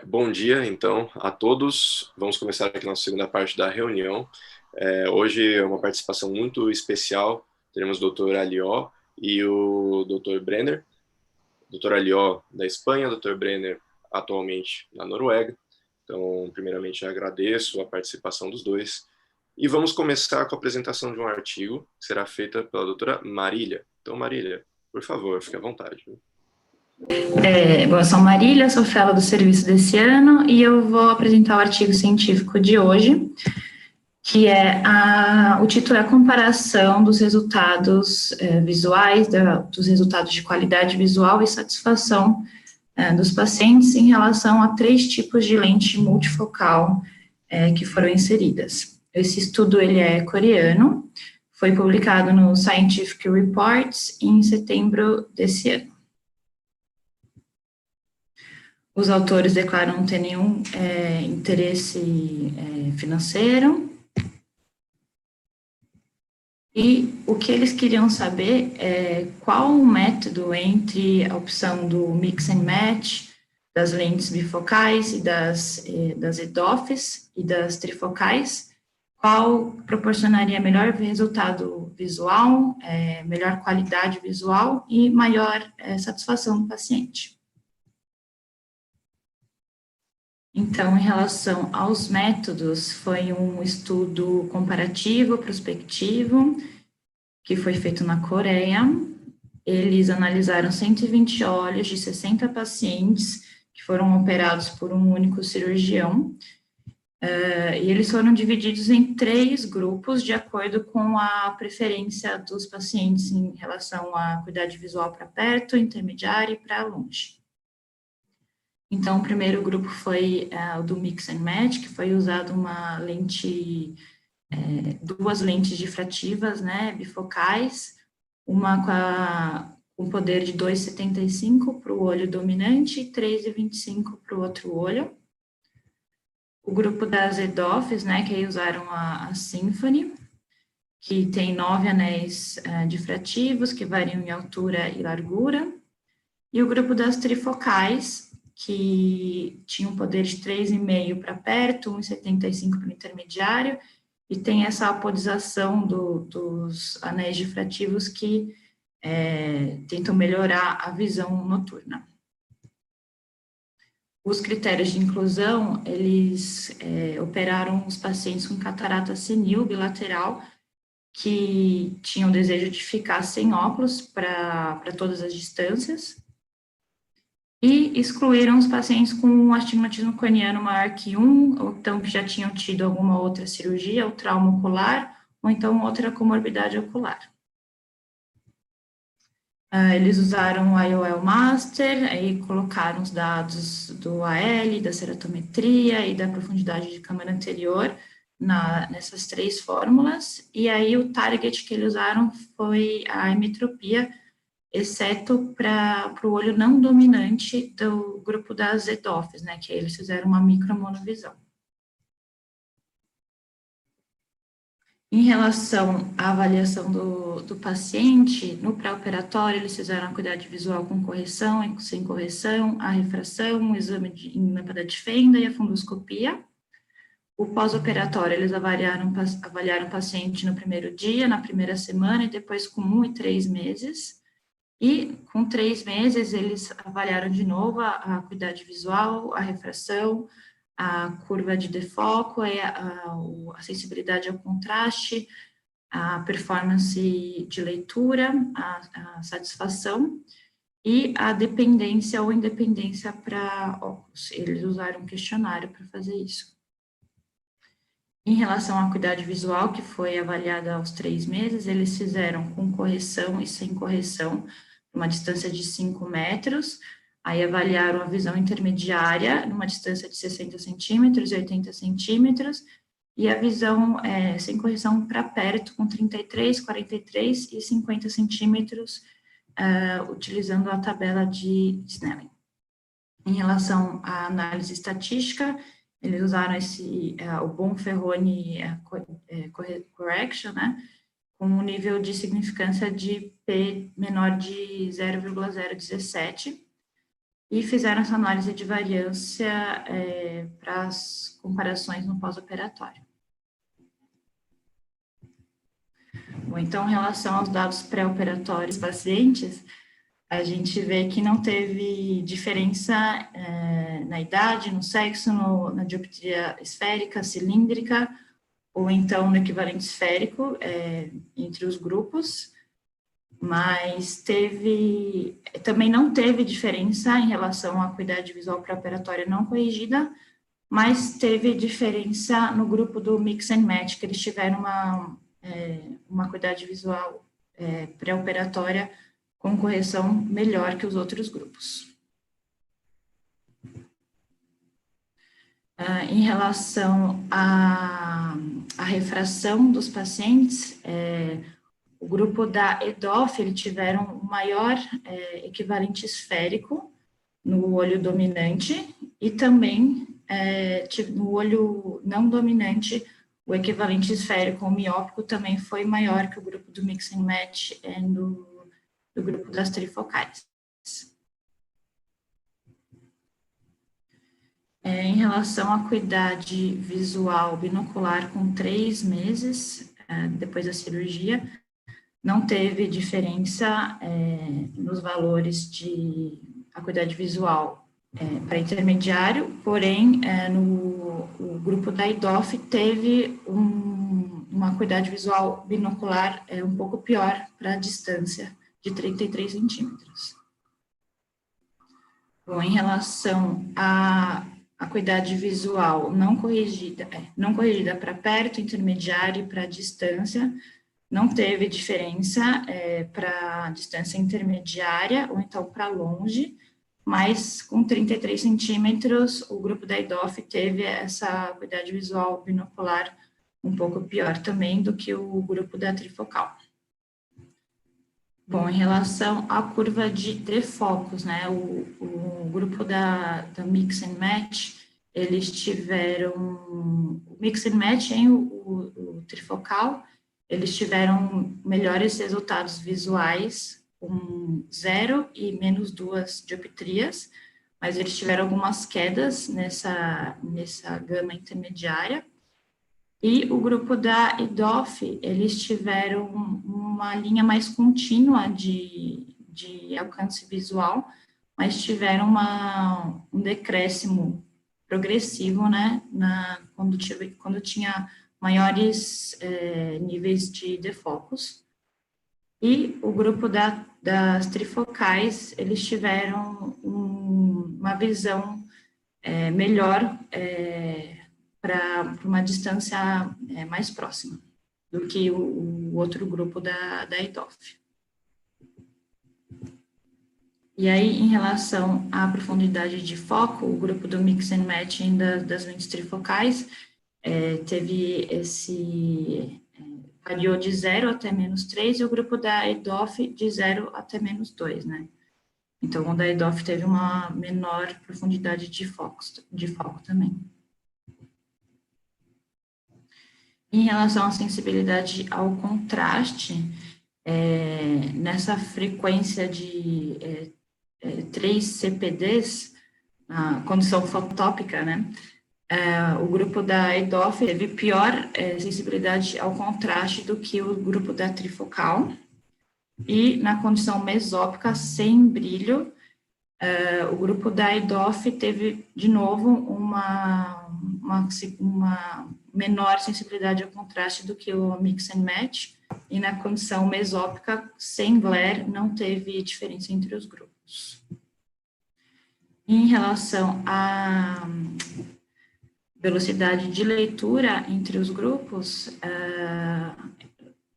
Bom dia, então, a todos. Vamos começar aqui na segunda parte da reunião. Hoje é uma participação muito especial. Teremos o Dr. Alió e o Dr. Brenner. Dr. Alió da Espanha, Dr. Brenner atualmente na Noruega. Então, primeiramente, eu agradeço a participação dos dois. E vamos começar com a apresentação de um artigo que será feita pela doutora Marília. Então, Marília, por favor, fique à vontade. Bom, eu sou Marília, sou fellow do serviço desse ano e eu vou apresentar o artigo científico de hoje, que o título é a comparação dos resultados visuais, dos resultados de qualidade visual e satisfação dos pacientes em relação a 3 tipos de lente multifocal que foram inseridas. Esse estudo ele é coreano, foi publicado no Scientific Reports em setembro desse ano. Os autores declaram não ter nenhum interesse financeiro. E o que eles queriam saber é qual o método entre a opção do mix and match, das lentes bifocais e das EDOFs e das trifocais, qual proporcionaria melhor resultado visual, melhor qualidade visual e maior satisfação do paciente. Então, em relação aos métodos, foi um estudo comparativo, prospectivo, que foi feito na Coreia. Eles analisaram 120 olhos de 60 pacientes que foram operados por um único cirurgião, e eles foram divididos em 3 grupos, de acordo com a preferência dos pacientes em relação à acuidade visual para perto, intermediária e para longe. Então, o primeiro grupo foi o do Mix and Match, que foi usado uma lente, 2 lentes difrativas, né, bifocais, uma com poder de 2,75 para o olho dominante e 3,25 para o outro olho. O grupo das EDOFs, né, que aí usaram a Symphony, que tem 9 anéis difrativos, que variam em altura e largura. E o grupo das trifocais, que tinha um poder de 3,5 para perto, 1,75 para o intermediário, e tem essa apodização dos anéis difrativos que tentam melhorar a visão noturna. Os critérios de inclusão, eles operaram os pacientes com catarata senil bilateral, que tinham desejo de ficar sem óculos para todas as distâncias, e excluíram os pacientes com um astigmatismo corneano maior que 1, ou então que já tinham tido alguma outra cirurgia, ou trauma ocular, ou então outra comorbidade ocular. Eles usaram o IOL Master, aí colocaram os dados do AL, da ceratometria e da profundidade de câmera anterior nessas 3 fórmulas, e aí o target que eles usaram foi a emetropia, exceto para o olho não dominante do grupo das EDOFs, né, que aí eles fizeram uma micromonovisão. Em relação à avaliação do paciente, no pré-operatório, eles fizeram a acuidade visual com correção e sem correção, a refração, o exame em lâmpada de fenda e a fundoscopia. O pós-operatório, eles avaliaram o paciente no primeiro dia, na primeira semana, e depois com 1 e 3 meses. E com 3 meses, eles avaliaram de novo a acuidade visual, a refração, a curva de defoco, a sensibilidade ao contraste, a performance de leitura, a satisfação e a dependência ou independência para óculos. Eles usaram um questionário para fazer isso. Em relação à acuidade visual, que foi avaliada aos 3 meses, eles fizeram com correção e sem correção, uma distância de 5 metros, aí avaliaram a visão intermediária, numa distância de 60 centímetros e 80 centímetros, e a visão sem correção para perto, com 33, 43 e 50 centímetros, utilizando a tabela de Snellen. Em relação à análise estatística, eles usaram o Bonferroni Correction, né, com um nível de significância de P menor de 0,017, e fizeram essa análise de variância para as comparações no pós-operatório. Bom, então, em relação aos dados pré-operatórios dos pacientes, a gente vê que não teve diferença na idade, no sexo, na dioptria esférica, cilíndrica, ou então no equivalente esférico entre os grupos, mas também não teve diferença em relação à acuidade visual pré-operatória não corrigida, mas teve diferença no grupo do mix and match, que eles tiveram uma acuidade visual pré-operatória com correção melhor que os outros grupos. Em relação à refração dos pacientes, o grupo da EDOF, eles tiveram um maior equivalente esférico no olho dominante e também no olho não dominante, o equivalente esférico ou miópico também foi maior que o grupo do mix and match do grupo das trifocais. Em relação à acuidade visual binocular com 3 meses depois da cirurgia, não teve diferença nos valores de acuidade visual para intermediário, porém, o grupo da IDOF teve uma acuidade visual binocular um pouco pior para a distância de 33 centímetros. Bom, em relação à acuidade visual não corrigida para perto, intermediário e para distância, não teve diferença para distância intermediária ou então para longe, mas com 33 centímetros, o grupo da IDOF teve essa acuidade visual binocular um pouco pior também do que o grupo da trifocal. Bom, em relação à curva de defocos, né, o grupo da Mix and Match, eles tiveram, o Mix and Match em o trifocal, eles tiveram melhores resultados visuais, com 0 e menos 2 dioptrias, mas eles tiveram algumas quedas nessa gama intermediária. E o grupo da IDOF, eles tiveram uma linha mais contínua de alcance visual, mas tiveram um decréscimo progressivo, né, quando tinha maiores níveis de defocos. E o grupo das trifocais, eles tiveram uma visão melhor para uma distância mais próxima do que o outro grupo da IDOF. E aí, em relação à profundidade de foco, o grupo do Mix and Match das lentes trifocais teve variou de 0 até menos 3, e o grupo da IDOF de 0 até menos 2, né? Então, o da IDOF teve uma menor profundidade de foco também. Em relação à sensibilidade ao contraste, nessa frequência de 3 CPDs, a condição fotópica, né, o grupo da IDOF teve pior sensibilidade ao contraste do que o grupo da trifocal, e na condição mesópica sem brilho, o grupo da IDOF teve, de novo, uma menor sensibilidade ao contraste do que o Mix and Match, e na condição mesópica sem glare não teve diferença entre os grupos. Em relação à velocidade de leitura entre os grupos,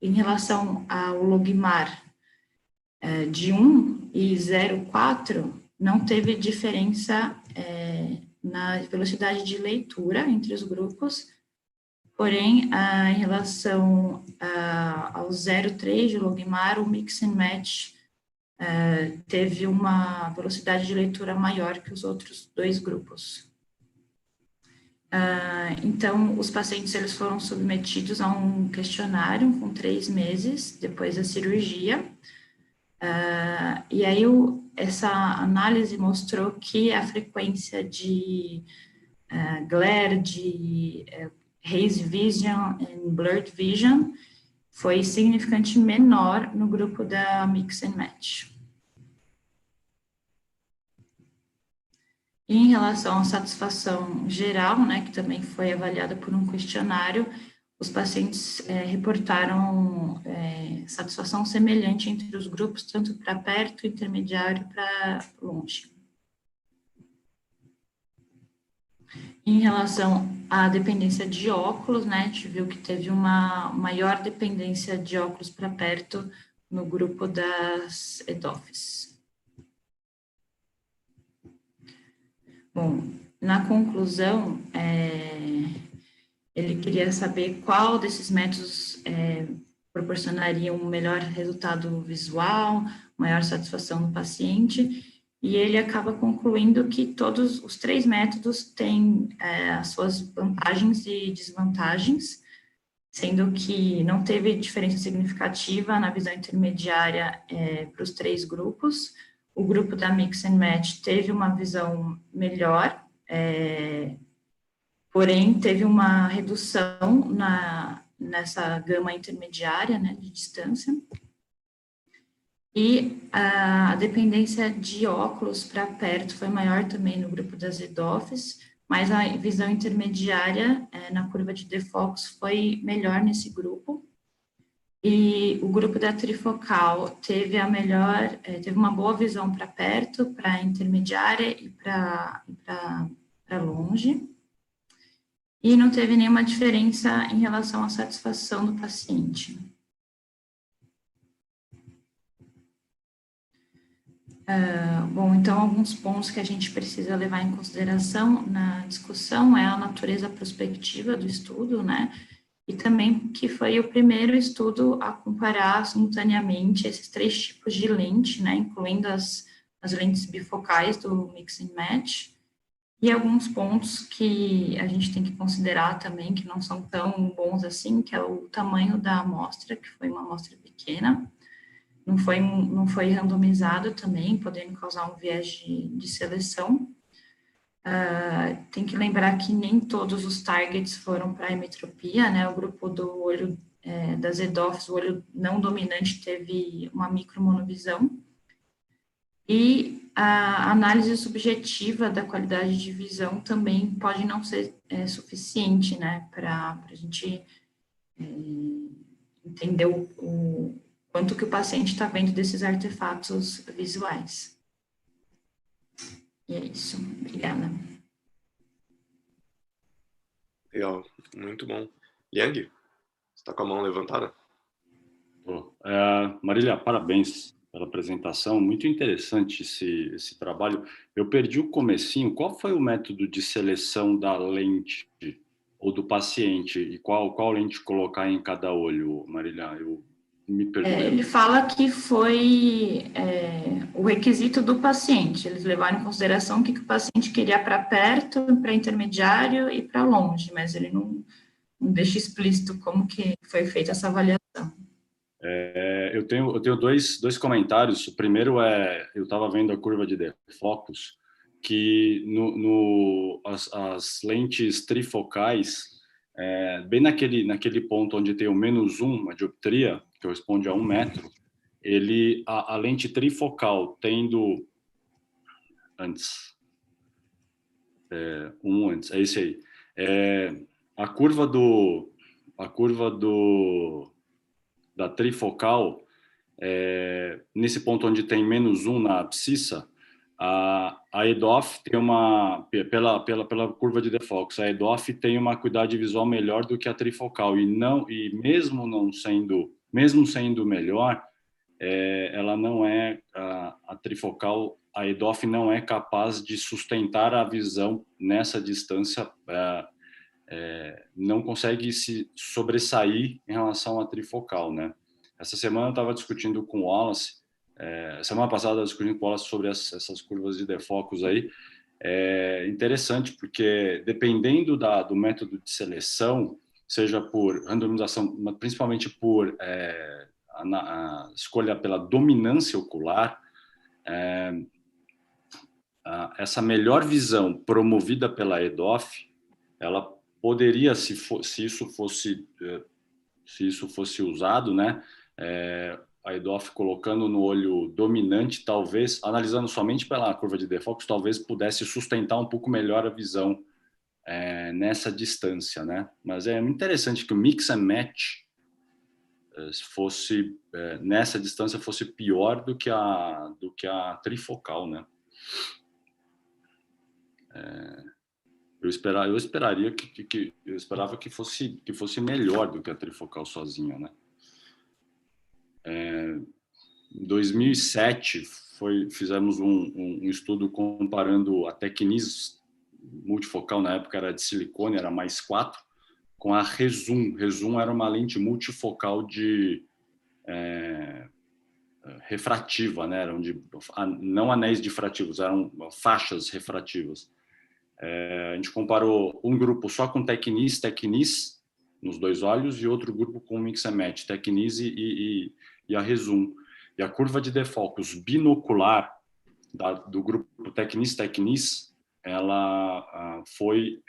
em relação ao logmar de 1 e 0,4, não teve diferença na velocidade de leitura entre os grupos, porém, em relação ao 0,3 de logmar, o Mix and Match teve uma velocidade de leitura maior que os outros 2 grupos. Então, os pacientes eles foram submetidos a um questionário com 3 meses depois da cirurgia, e aí essa análise mostrou que a frequência de glare, de haze vision e blurred vision foi significativamente menor no grupo da Mix and Match. Em relação à satisfação geral, né, que também foi avaliada por um questionário, os pacientes reportaram satisfação semelhante entre os grupos, tanto para perto, intermediário e para longe. Em relação à dependência de óculos, né, a gente viu que teve uma maior dependência de óculos para perto no grupo das EDOFs. Bom, na conclusão, ele queria saber qual desses métodos proporcionaria um melhor resultado visual, maior satisfação do paciente, e ele acaba concluindo que todos os 3 métodos têm as suas vantagens e desvantagens, sendo que não teve diferença significativa na visão intermediária para os 3 grupos. O grupo da Mix and Match teve uma visão melhor, porém teve uma redução nessa gama intermediária, né, de distância. E a dependência de óculos para perto foi maior também no grupo das EDOFs, mas a visão intermediária na curva de defocus foi melhor nesse grupo. E o grupo da trifocal teve teve uma boa visão para perto, para intermediária e para longe. E não teve nenhuma diferença em relação à satisfação do paciente. Bom, então, alguns pontos que a gente precisa levar em consideração na discussão é a natureza prospectiva do estudo, né? E também que foi o primeiro estudo a comparar simultaneamente esses 3 tipos de lente, né? Incluindo as lentes bifocais do Mix and Match. E alguns pontos que a gente tem que considerar também, que não são tão bons assim, que é o tamanho da amostra, que foi uma amostra pequena. Não foi randomizado também, podendo causar um viés de seleção. Tem que lembrar que nem todos os targets foram para emetropia, né? O grupo do olho das EDOFs, o olho não dominante, teve uma micromonovisão. E a análise subjetiva da qualidade de visão também pode não ser suficiente, né? Para a gente entender o quanto que o paciente está vendo desses artefatos visuais. E é isso. Obrigada. Legal, muito bom. Yang, você está com a mão levantada? Marília, parabéns pela apresentação. Muito interessante esse trabalho. Eu perdi o comecinho. Qual foi o método de seleção da lente ou do paciente? E qual lente colocar em cada olho, Marília? Eu me perdi. Ele fala que foi o requisito do paciente. Eles levaram em consideração o que o paciente queria para perto, para intermediário e para longe, mas ele não deixa explícito como que foi feita essa avaliação. Eu tenho dois comentários. O primeiro eu estava vendo a curva de defocus, que as lentes trifocais, bem naquele ponto onde tem o -1, a dioptria, que corresponde a 1 metro, a lente trifocal tendo antes, é esse aí, a curva da trifocal, nesse ponto onde tem -1 na abscissa, a EDOF tem pela curva de defocus, a EDOF tem uma acuidade visual melhor do que a trifocal, e mesmo sendo melhor, ela não a trifocal, a EDOF não é capaz de sustentar a visão nessa distância, não consegue se sobressair em relação à trifocal, né? Essa semana eu estava discutindo com o Aulas, semana passada eu discutindo com o Aulas sobre essas curvas de defocus aí. Interessante, porque dependendo do método de seleção, seja por randomização, principalmente por a escolha pela dominância ocular, essa melhor visão promovida pela EDOF, ela poderia, se isso fosse usado, né, a EDOF colocando no olho dominante, talvez, analisando somente pela curva de defocus, talvez pudesse sustentar um pouco melhor a visão nessa distância, né? Mas é muito interessante que o mix and match nessa distância fosse pior do que a trifocal, né? Eu esperava que fosse melhor do que a trifocal sozinha, né? Em 2007 fizemos um estudo comparando a Tecnis multifocal, na época era de silicone, era +4, com a Rezum. Rezum era uma lente multifocal de refrativa, né? Eram não anéis difrativos, eram faixas refrativas. A gente comparou um grupo só com Tecnis nos 2 olhos e outro grupo com Mix and Match, Tecnis e a Rezum. E a curva de defocus binocular do grupo Tecnis, ela foi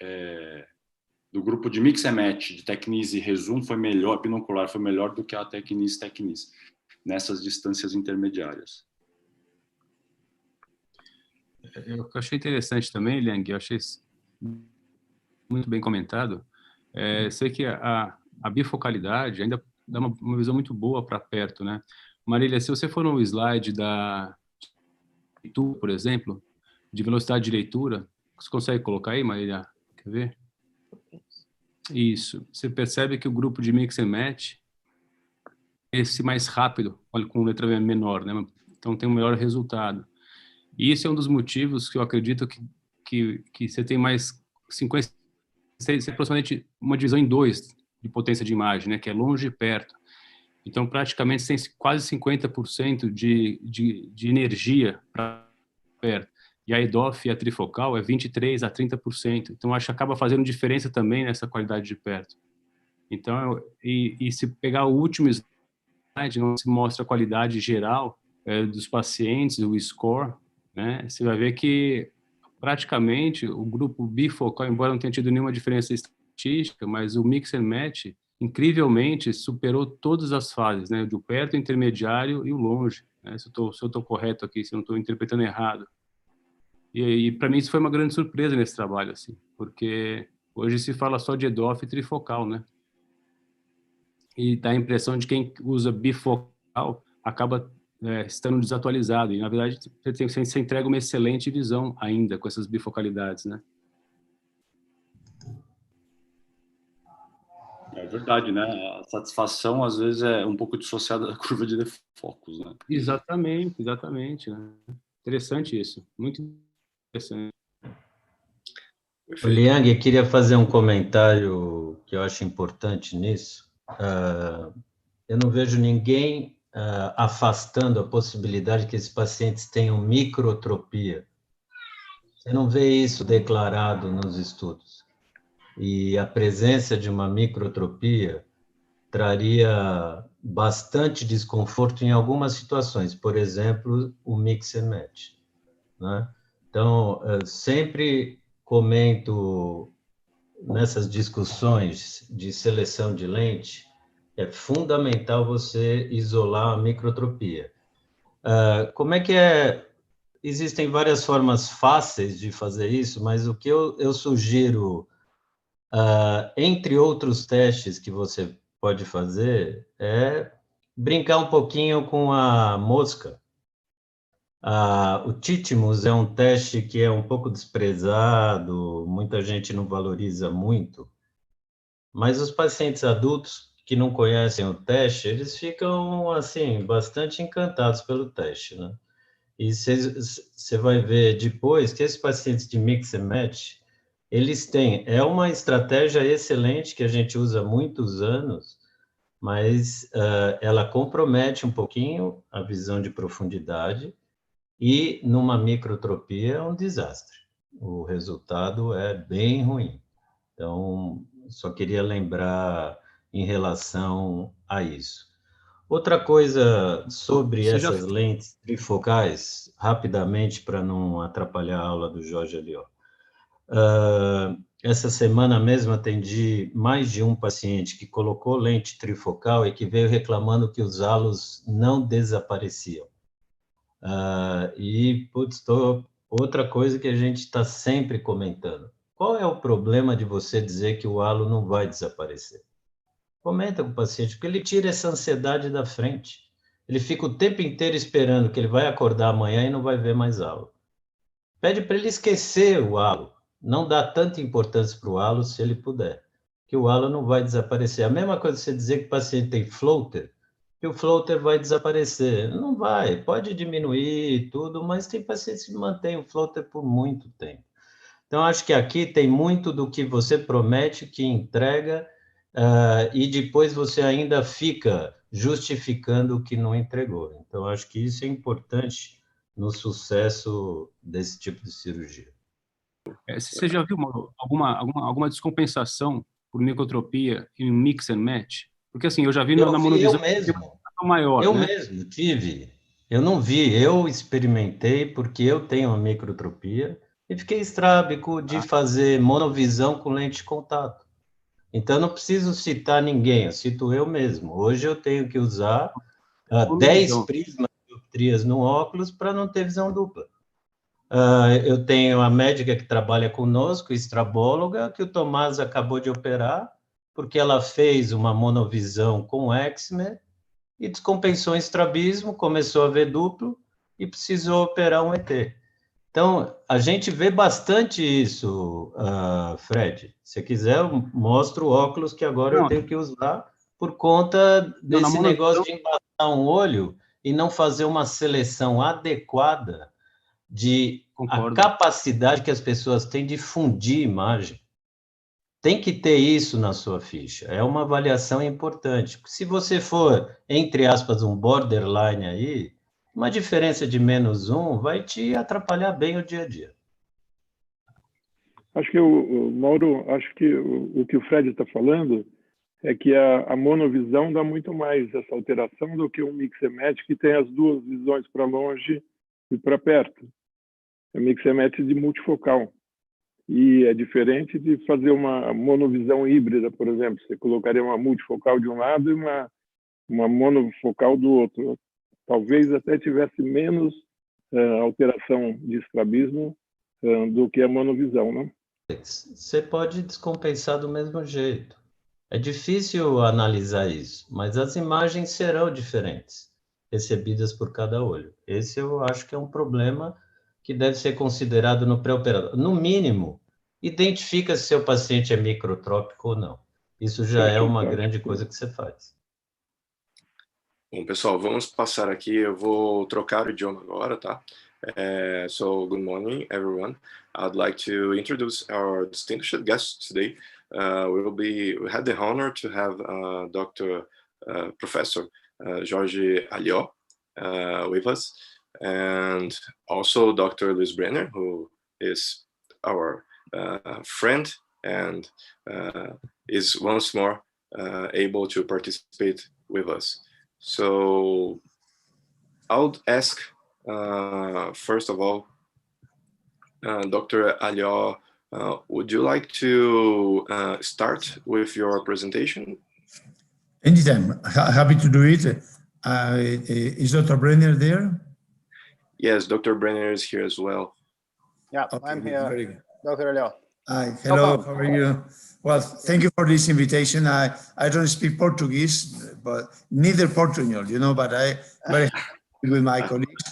do grupo de Mix and Match, de Tecnis e Rezum, foi melhor, binocular foi melhor do que a Tecnis, nessas distâncias intermediárias. Eu achei interessante também, Liang, eu achei muito bem comentado. Sei que a bifocalidade ainda dá uma visão muito boa para perto, né? Marília, se você for no slide da leitura, por exemplo, de velocidade de leitura, você consegue colocar aí, Marília? Quer ver? Isso. Você percebe que o grupo de Mix and Match é esse mais rápido, olha, com letra menor, né? Então tem um melhor resultado. E isso é um dos motivos que eu acredito que você tem mais 50, aproximadamente uma divisão em 2 de potência de imagem, né? Que é longe e perto. Então, praticamente, tem quase 50% de energia para perto. E a EDOF e a trifocal é 23% a 30%. Então, acho que acaba fazendo diferença também nessa qualidade de perto. Então, e se pegar o último slide, onde se mostra a qualidade geral dos pacientes, o score, né? Você vai ver que, praticamente, o grupo bifocal, embora não tenha tido nenhuma diferença estatística, mas o mix and match incrivelmente superou todas as fases, né? Do perto, intermediário e o longe, né? Se eu estou correto aqui, se eu não estou interpretando errado. E para mim isso foi uma grande surpresa nesse trabalho, assim, porque hoje se fala só de EDOF e trifocal, né? E dá a impressão de quem usa bifocal acaba estando desatualizado. E na verdade você entrega uma excelente visão ainda com essas bifocalidades, né? É verdade, né? A satisfação, às vezes, é um pouco dissociada da curva de defocus, né? Exatamente, né? Interessante isso, muito interessante. O Liang, eu queria fazer um comentário que eu acho importante nisso. Eu não vejo ninguém afastando a possibilidade que esses pacientes tenham microtropia. Você não vê isso declarado nos estudos. E a presença de uma microtropia traria bastante desconforto em algumas situações, por exemplo, o mix and match, né? Então, eu sempre comento nessas discussões de seleção de lente, é fundamental você isolar a microtropia. Como é que é? Existem várias formas fáceis de fazer isso, mas o que eu sugiro, entre outros testes que você pode fazer, é brincar um pouquinho com a mosca. O Titmus é um teste que é um pouco desprezado, muita gente não valoriza muito, mas os pacientes adultos que não conhecem o teste, eles ficam, assim, bastante encantados pelo teste, né? E você vai ver depois que esses pacientes de mix and match, eles têm, é uma estratégia excelente que a gente usa há muitos anos, mas ela compromete um pouquinho a visão de profundidade e numa microtropia é um desastre. O resultado é bem ruim. Então, só queria lembrar em relação a isso. Outra coisa sobre essas lentes trifocais, rapidamente, para não atrapalhar a aula do Jorge ali, ó. Essa semana mesmo atendi mais de um paciente que colocou lente trifocal e que veio reclamando que os halos não desapareciam. Outra coisa que a gente está sempre comentando. Qual é o problema de você dizer que o halo não vai desaparecer? Comenta com o paciente, porque ele tira essa ansiedade da frente. Ele fica o tempo inteiro esperando que ele vai acordar amanhã e não vai ver mais halo. Pede para ele esquecer o halo. Não dá tanta importância para o halo se ele puder, que o halo não vai desaparecer. A mesma coisa você dizer que o paciente tem floater, que o floater vai desaparecer. Não vai, pode diminuir tudo, mas tem pacientes que mantêm o floater por muito tempo. Então, acho que aqui tem muito do que você promete, que entrega, e depois você ainda fica justificando o que não entregou. Então, acho que isso é importante no sucesso desse tipo de cirurgia. Você já viu alguma descompensação por microtropia em mix and match? Porque assim, eu já vi na monovisão maior. Eu mesmo tive. Eu não vi, eu experimentei porque eu tenho uma microtropia e fiquei estrábico de fazer monovisão com lente de contato. Então, eu não preciso citar ninguém, eu cito eu mesmo. Hoje eu tenho que usar 10 prismas de dioptrias no óculos para não ter visão dupla. Eu tenho a médica que trabalha conosco, estrabóloga, que o Tomás acabou de operar, porque ela fez uma monovisão com eczema e descompensou em estrabismo, começou a ver duplo e precisou operar um ET. Então, a gente vê bastante isso, Fred. Se quiser, eu mostro o óculos que agora eu tenho que usar por conta desse negócio de embaçar um olho e não fazer uma seleção adequada de a capacidade que as pessoas têm de fundir imagem. Tem que ter isso na sua ficha. É uma avaliação importante. Se você for, entre aspas, um borderline aí, uma diferença de -1 vai te atrapalhar bem o dia a dia. Acho que Mauro, acho que o que o Fred está falando é que a monovisão dá muito mais essa alteração do que um mix and match que tem as duas visões para longe e para perto. É um mix and match de multifocal. E é diferente de fazer uma monovisão híbrida, por exemplo. Você colocaria uma multifocal de um lado e uma monofocal do outro. Talvez até tivesse menos alteração de estrabismo do que a monovisão, não? Você pode descompensar do mesmo jeito. É difícil analisar isso, mas as imagens serão diferentes, recebidas por cada olho. Esse eu acho que é um problema que deve ser considerado no pré-operatório. No mínimo, identifica se seu paciente é microtrópico ou não. Isso já é uma grande coisa que você faz. Bom, pessoal, vamos passar aqui. Eu vou trocar o idioma agora, tá? So, good morning, everyone. I'd like to introduce our distinguished guest today. We had the honor to have Professor Jorge Alió with us, and also Dr. Luis Brenner, who is our friend and is once more able to participate with us. So I'll ask, first of all, Dr. Alió, would you like to start with your presentation? Anytime. Happy to do it. Is Dr. Brenner there? Yes, Dr. Brenner is here as well. Yeah, okay, I'm here. Very good. Dr. Alió. Hi, hello, how are you? Well, thank you for this invitation. I don't speak Portuguese, but neither Portuguese, you know, but I very happy with my colleagues.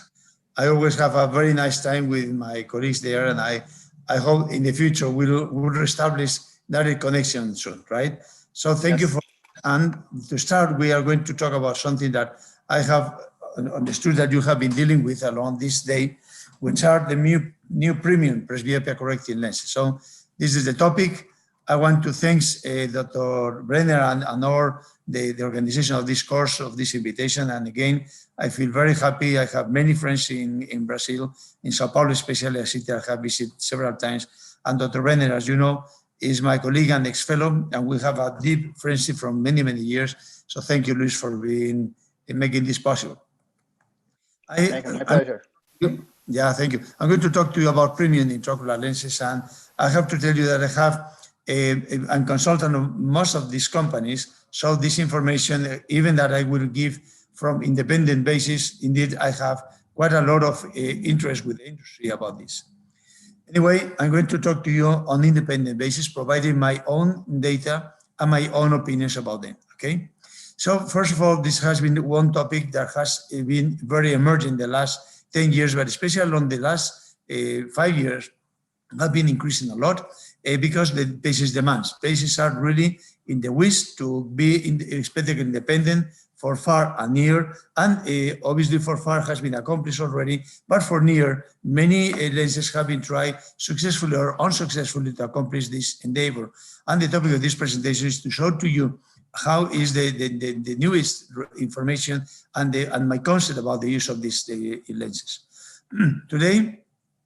I always have a very nice time with my colleagues there, and I hope in the future we'll establish direct connection soon, right? So thank you for, and to start, we are going to talk about something that I have understood that you have been dealing with along this day, which are the new premium presbyopia correcting lenses. So this is the topic. I want to thank Dr. Brenner and all the organization of this course, of this invitation. And again, I feel very happy. I have many friends in Brazil, in Sao Paulo especially, a city I have visited several times. And Dr. Brenner, as you know, is my colleague and ex-fellow, and we have a deep friendship from many, many years. So thank you, Luis, for being making this possible. Thank you, my pleasure. Yeah, thank you. I'm going to talk to you about premium intraocular lenses, and I have to tell you that I have I'm consultant of most of these companies, so this information, even that I will give from independent basis, indeed I have quite a lot of interest with the industry about this. Anyway, I'm going to talk to you on independent basis, providing my own data and my own opinions about them, okay? So first of all, this has been one topic that has been very emerging the last 10 years, but especially on the last 5 years, have been increasing a lot because the patients' demands. Patients are really in the wish to be expected independent for far and near, and obviously for far has been accomplished already, but for near, many lenses have been tried successfully or unsuccessfully to accomplish this endeavor. And the topic of this presentation is to show to you how is the newest information and my concept about the use of these lenses. Today,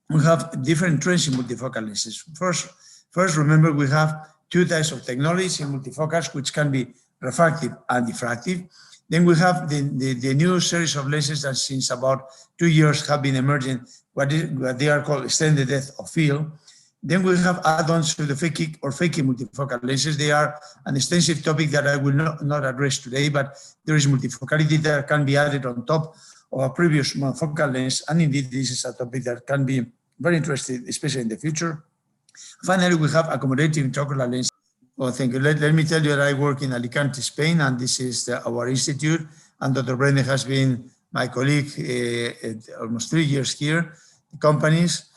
we have different trends in multifocal lenses. First, remember we have two types of technologies in multifocals, which can be refractive and diffractive. Then we have the new series of lenses that since about 2 years have been emerging, what they are called extended depth of field. Then we have add-ons to the fakey or fakey multifocal lenses. They are an extensive topic that I will not address today, but there is multifocality that can be added on top of a previous monofocal lens, and indeed this is a topic that can be very interesting, especially in the future. Finally, we have accommodative intraocular lens. Well, thank you. Let me tell you that I work in Alicante, Spain, and this is our institute, and Dr. Brenner has been my colleague almost 3 years here. The companies,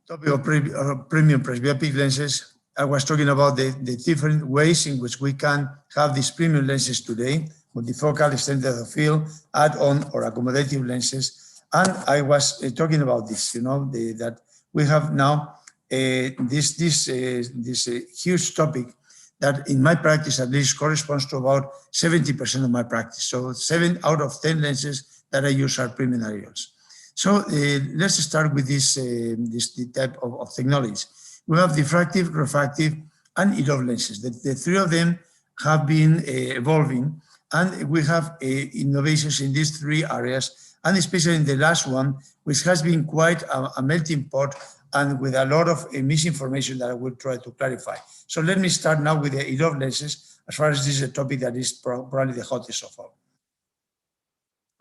topic of premium presbyopic lenses. I was talking about the different ways in which we can have these premium lenses today, multifocal, extended depth of field, add-on or accommodative lenses. And I was talking about this, that we have now this huge topic that in my practice at least corresponds to about 70% of my practice. So 7 out of 10 lenses that I use are premium areals. So let's start with this type of technologies. We have diffractive, refractive, and EDOF lenses. The three of them have been evolving, and we have innovations in these 3 areas, and especially in the last one, which has been quite a melting pot and with a lot of misinformation that I will try to clarify. So let me start now with the EDOF lenses, as far as this is a topic that is probably the hottest of all.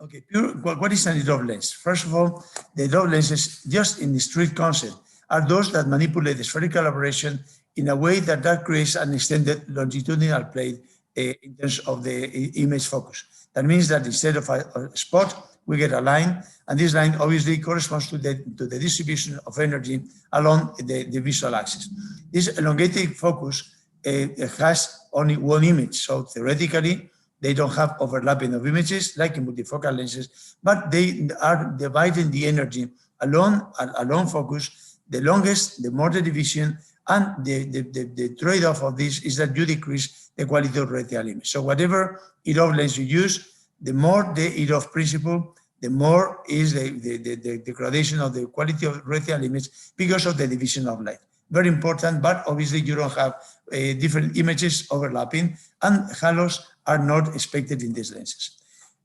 Okay, what is an EDOF lens? First of all, the EDOF lenses, just in the strict concept, are those that manipulate the spherical aberration in a way that creates an extended longitudinal plate in terms of the image focus. That means that instead of a spot, we get a line, and this line obviously corresponds to the distribution of energy along the visual axis. This elongated focus has only one image, so theoretically, they don't have overlapping of images like in multifocal lenses, but they are dividing the energy along focus. The longest, the more the division, and the trade-off of this is that you decrease the quality of retial image. So whatever EDOF lens you use, the more the EDOF principle, the more is the degradation of the quality of retial image because of the division of light. Very important, but obviously you don't have different images overlapping, and halos are not expected in these lenses.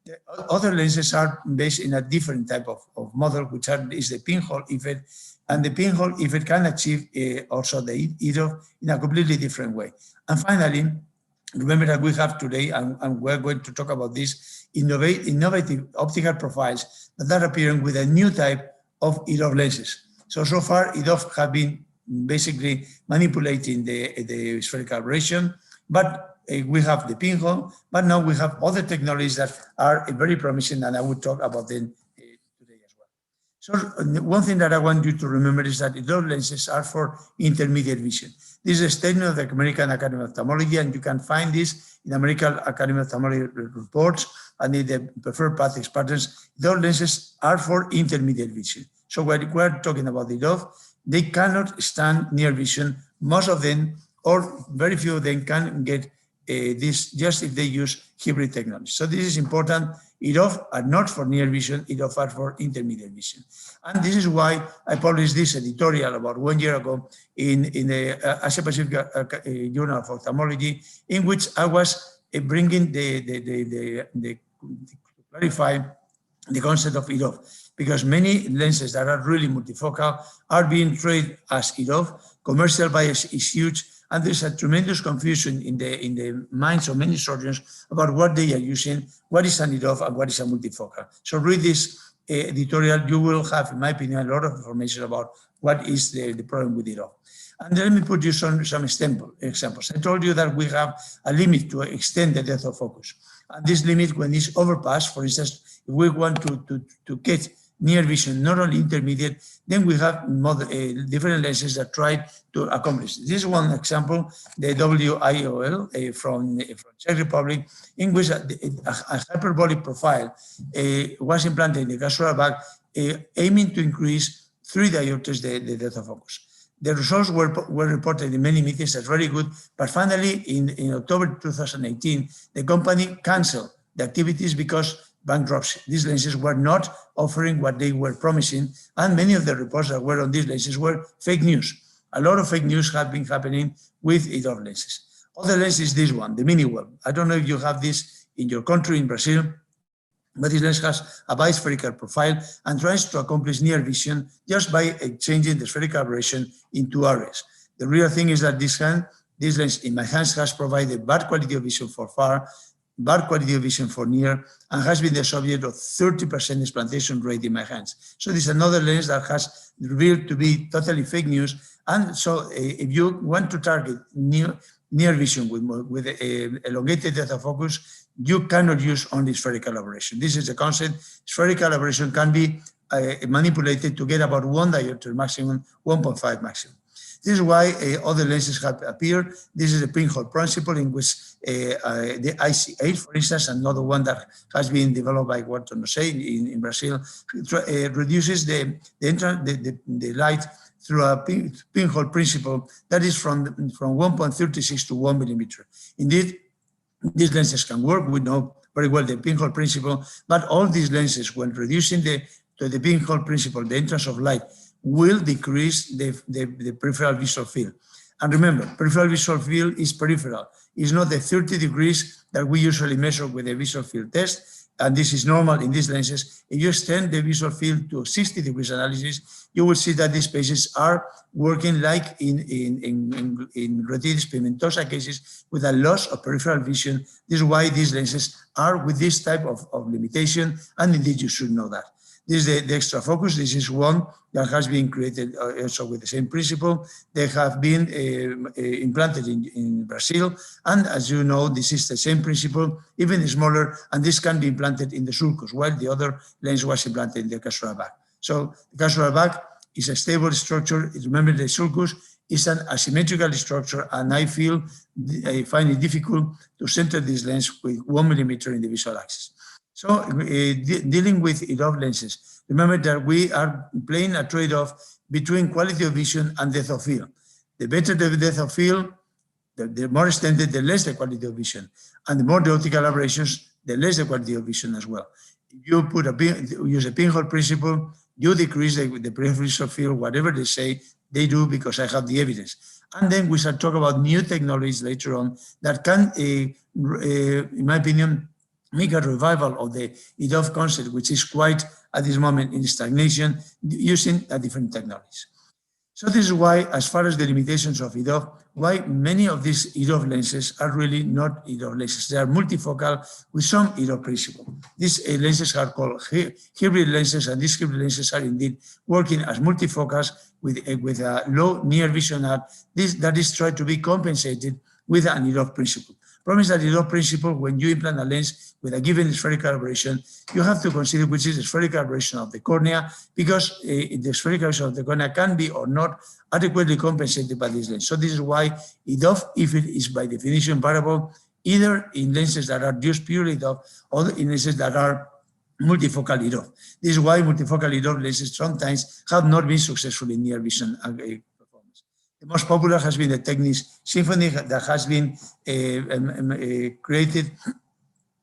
The other lenses are based in a different type of model, which is the pinhole effect, and the pinhole effect can achieve also the EDOF in a completely different way. And finally, remember that we have today, and we're going to talk about this, innovative optical profiles that are appearing with a new type of EDOF lenses. So far, EDOF have been basically manipulating the spherical aberration, but we have the pinhole, but now we have other technologies that are very promising, and I will talk about them today as well. So one thing that I want you to remember is that EDOF lenses are for intermediate vision. This is a statement of the American Academy of Ophthalmology, and you can find this in American Academy of Ophthalmology reports and in the preferred path patterns. EDOF lenses are for intermediate vision. So when we're talking about the EDOF, they cannot stand near vision. Most of them, or very few of them, can get this just if they use hybrid technology. So this is important. EDOF are not for near vision, EDOF are for intermediate vision. And this is why I published this editorial about 1 year ago in the Asia Pacific Journal of Ophthalmology, in which I was bringing the clarify the concept of EDOF, because many lenses that are really multifocal are being traded as EDOF. Commercial bias is huge, and there's a tremendous confusion in the minds of many surgeons about what they are using, what is an EDOF and what is a multifocal. So read this editorial. You will have, in my opinion, a lot of information about what is the problem with EDOF. And let me put you some examples. I told you that we have a limit to extend the depth of focus. And this limit, when it's overpassed, for instance, if we want to get near vision, not only intermediate, then we have different lenses that try to accomplish. This is one example, the WIOL from Czech Republic, in which a hyperbolic profile was implanted in the capsular bag, aiming to increase 3 diopters the depth of focus. The results were reported in many meetings as very good, but finally, in October 2018, the company canceled the activities because bankruptcy. These lenses were not offering what they were promising, and many of the reports that were on these lenses were fake news. A lot of fake news have been happening with EDOF lenses. Other lens is this one, the Mini Web. I don't know if you have this in your country, in Brazil, but this lens has a bispherical profile and tries to accomplish near vision just by changing the spherical aberration in 2 areas. The real thing is that this lens in my hands has provided bad quality of vision for far, bad quality of vision for near, and has been the subject of 30% explantation rate in my hands. So this is another lens that has revealed to be totally fake news. And so if you want to target near vision with elongated depth of focus, you cannot use only spherical aberration. This is the concept. Spherical aberration can be manipulated to get about 1 diopter maximum, 1.5 maximum. This is why other lenses have appeared. This is the Pinhole Principle, in which the IC8, for instance, another one that has been developed by Walter Nosei in Brazil, reduces the light through a pinhole principle that is from 1.36 to 1 millimeter. Indeed, these lenses can work. We know very well the pinhole principle, but all these lenses, when reducing to the pinhole principle, the entrance of light, will decrease the peripheral visual field. And remember, peripheral visual field is peripheral. It's not the 30 degrees that we usually measure with the visual field test, and this is normal in these lenses. If you extend the visual field to 60 degrees analysis, you will see that these spaces are working like in retinitis pigmentosa cases with a loss of peripheral vision. This is why these lenses are with this type of limitation, and indeed you should know that. This is the extra focus. This is one that has been created also with the same principle. They have been implanted in Brazil. And as you know, this is the same principle, even smaller, and this can be implanted in the sulcus, while the other lens was implanted in the capsular bag. So the capsular bag is a stable structure. Remember, the sulcus is an asymmetrical structure, and I find it difficult to center this lens with 1 millimeter in the visual axis. So dealing with EDOF lenses, remember that we are playing a trade-off between quality of vision and depth of field. The better the depth of field, the more extended, the less the quality of vision. And the more the optical aberrations, the less the quality of vision as well. If you use a pinhole principle, you decrease the peripheral field, whatever they say, they do, because I have the evidence. And then we shall talk about new technologies later on that can, in my opinion, make a revival of the EDOF concept, which is quite, at this moment, in stagnation, using different technologies. So this is why, as far as the limitations of EDOF, why many of these EDOF lenses are really not EDOF lenses. They are multifocal with some EDOF principle. These lenses are called hybrid lenses, and these hybrid lenses are indeed working as multifocals with a low near vision that is tried to be compensated with an EDOF principle. Problem is that the EDOF principle, when you implant a lens with a given spherical aberration, you have to consider which is the spherical aberration of the cornea, because the spherical aberration of the cornea can be or not adequately compensated by this lens. So this is why EDOF, if it is by definition variable, either in lenses that are just pure EDOF or in lenses that are multifocal EDOF. This is why multifocal EDOF lenses sometimes have not been successful in near vision performance. The most popular has been the Technics Symphony that has been created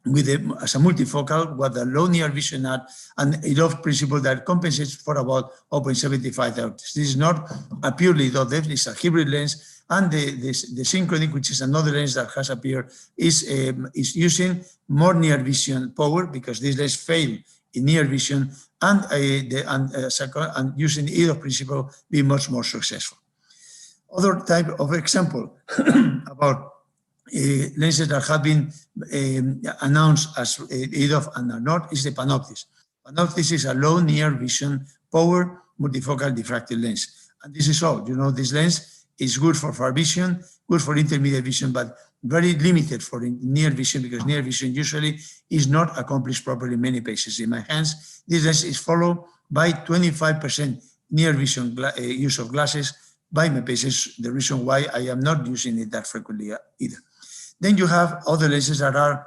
as a multifocal, with a low near vision at an EDOF principle that compensates for about 0.75 diopters. This is not a purely EDOF, it's a hybrid lens, and the synchronic, which is another lens that has appeared, is using more near vision power because this lens failed in near vision, and using the EDOF principle be much more successful. Other type of example about lenses that have been announced as EDOF and are not is the Panoptis. Panoptis is a low near vision power multifocal diffractive lens. And this is all. You know, this lens is good for far vision, good for intermediate vision, but very limited for near vision because near vision usually is not accomplished properly in many patients. In my hands, this lens is followed by 25% near vision use of glasses by my patients, the reason why I am not using it that frequently either. Then you have other lenses that are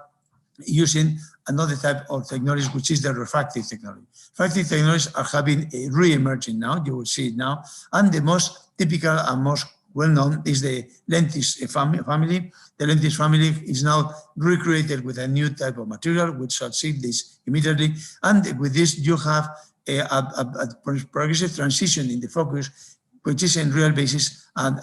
using another type of technology, which is the refractive technology. Refractive technologies are having re-emerging now, you will see it now, and the most typical and most well-known is the Lentis family. The Lentis family is now recreated with a new type of material, which shall see this immediately, and with this you have a progressive transition in the focus, which is in real basis and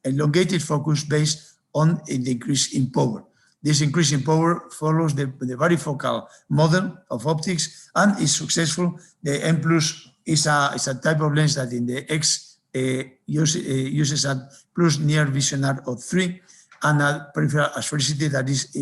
elongated focus based on the increase in power. This increase in power follows the varifocal model of optics and is successful. The M+ is a type of lens that in the X uses a plus near vision of 3 and a peripheral asphericity that is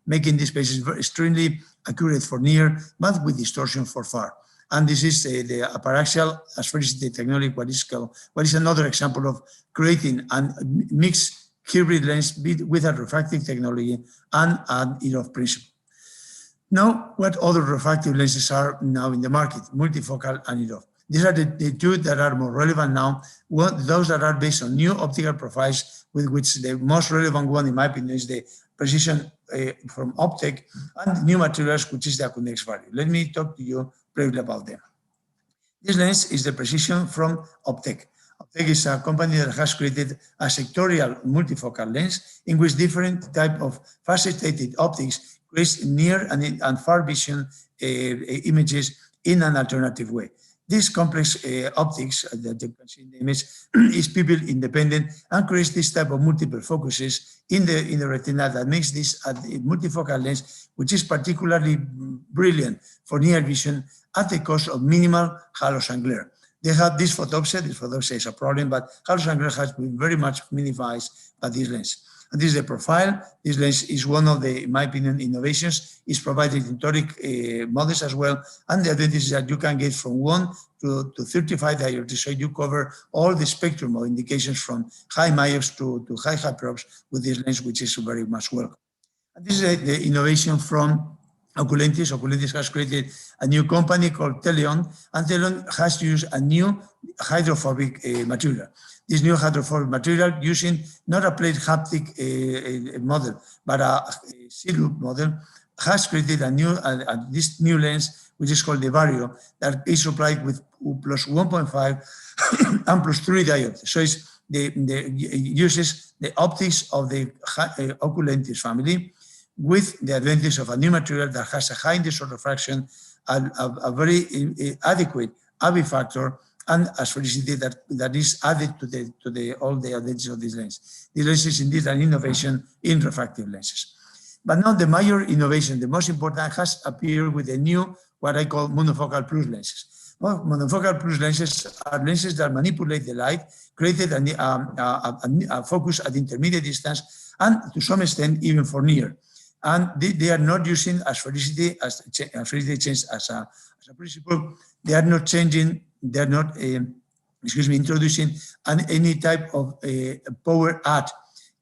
making these spaces extremely accurate for near, but with distortion for far. And this is the aparaxial asphericity technology, what is another example of creating a mixed hybrid lens with a refractive technology and an EDOF principle. Now, what other refractive lenses are now in the market? Multifocal and EDOF. These are the two that are more relevant now. Those that are based on new optical profiles, with which the most relevant one, in my opinion, is the precision from Optec, and new materials, which is the Acunex value. Let me talk to you briefly about them. This lens is the precision from Optec. Optec is a company that has created a sectorial multifocal lens in which different type of facilitated optics creates near and far vision images in an alternative way. This complex optics that you can see in the image is pupil independent and creates this type of multiple focuses in the retina that makes this a multifocal lens, which is particularly brilliant for near vision at the cost of minimal halos and glare. They have this photopsia. This photopsia is a problem, but halos and glare has been very much minimized by this lens. And this is the profile. This lens is one of the, in my opinion, innovations. It's provided in toric models as well. And the advantage is that you can get from 1 to 35 diopters. So you cover all the spectrum of indications from high myopes to high hyperops with this lens, which is very much welcome. And this is the innovation from Oculintus. Oculintus has created a new company called Teleon, and Teleon has used a new hydrophobic material. This new hydrophobic material using not a plate haptic model, but a C-loop model, has created this new lens, which is called the Vario, that is supplied with plus 1.5 and plus 3 diopters. So it uses the optics of the Oculintus family with the advantage of a new material that has a high index of refraction, a very adequate ABI factor, and asphericity that is added to all the advantages of this lens. This lens is indeed an innovation in refractive lenses. But now the major innovation, the most important, has appeared with the new, what I call monofocal plus lenses. Well, monofocal plus lenses are lenses that manipulate the light, created a focus at intermediate distance, and to some extent even for near. And they are not using asphericity change as a principle. They are not changing. They are not, introducing any type of power add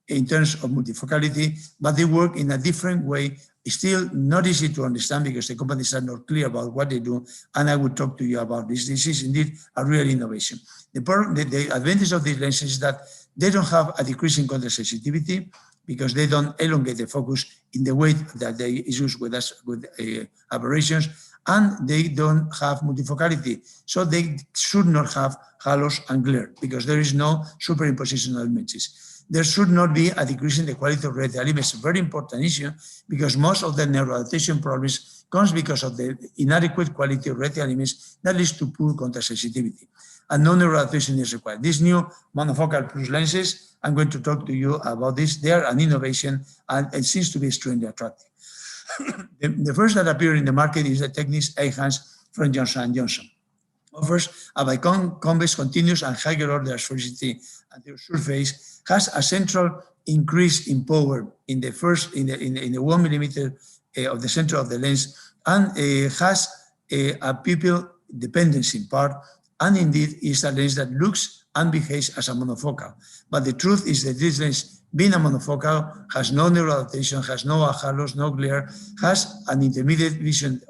in terms of multifocality, but they work in a different way. It's still not easy to understand because the companies are not clear about what they do, and I will talk to you about this. This is indeed a real innovation. The advantage of these lenses is that they don't have a decrease in contrast sensitivity because they don't elongate the focus in the way that they use with aberrations, and they don't have multifocality, so they should not have halos, and glare, because there is no superimposition of images. There should not be a decrease in the quality of retinal image, a very important issue, because most of the neuroadaptation problems comes because of the inadequate quality of retinal image that leads to poor contact sensitivity. And no neuroadaptation is required. These new monofocal plus lenses, I'm going to talk to you about this. They are an innovation, and it seems to be extremely attractive. The first that appeared in the market is the Technics Eyhance from Johnson & Johnson. Offers a biconvex continuous and higher order sphericity anterior surface, has a central increase in power in the 1 millimeter of the center of the lens, and has a pupil dependency part, and indeed is a lens that looks and behaves as a monofocal. But the truth is that this lens, being a monofocal, has no neuroadaptation, has no halos, no glare, has an intermediate vision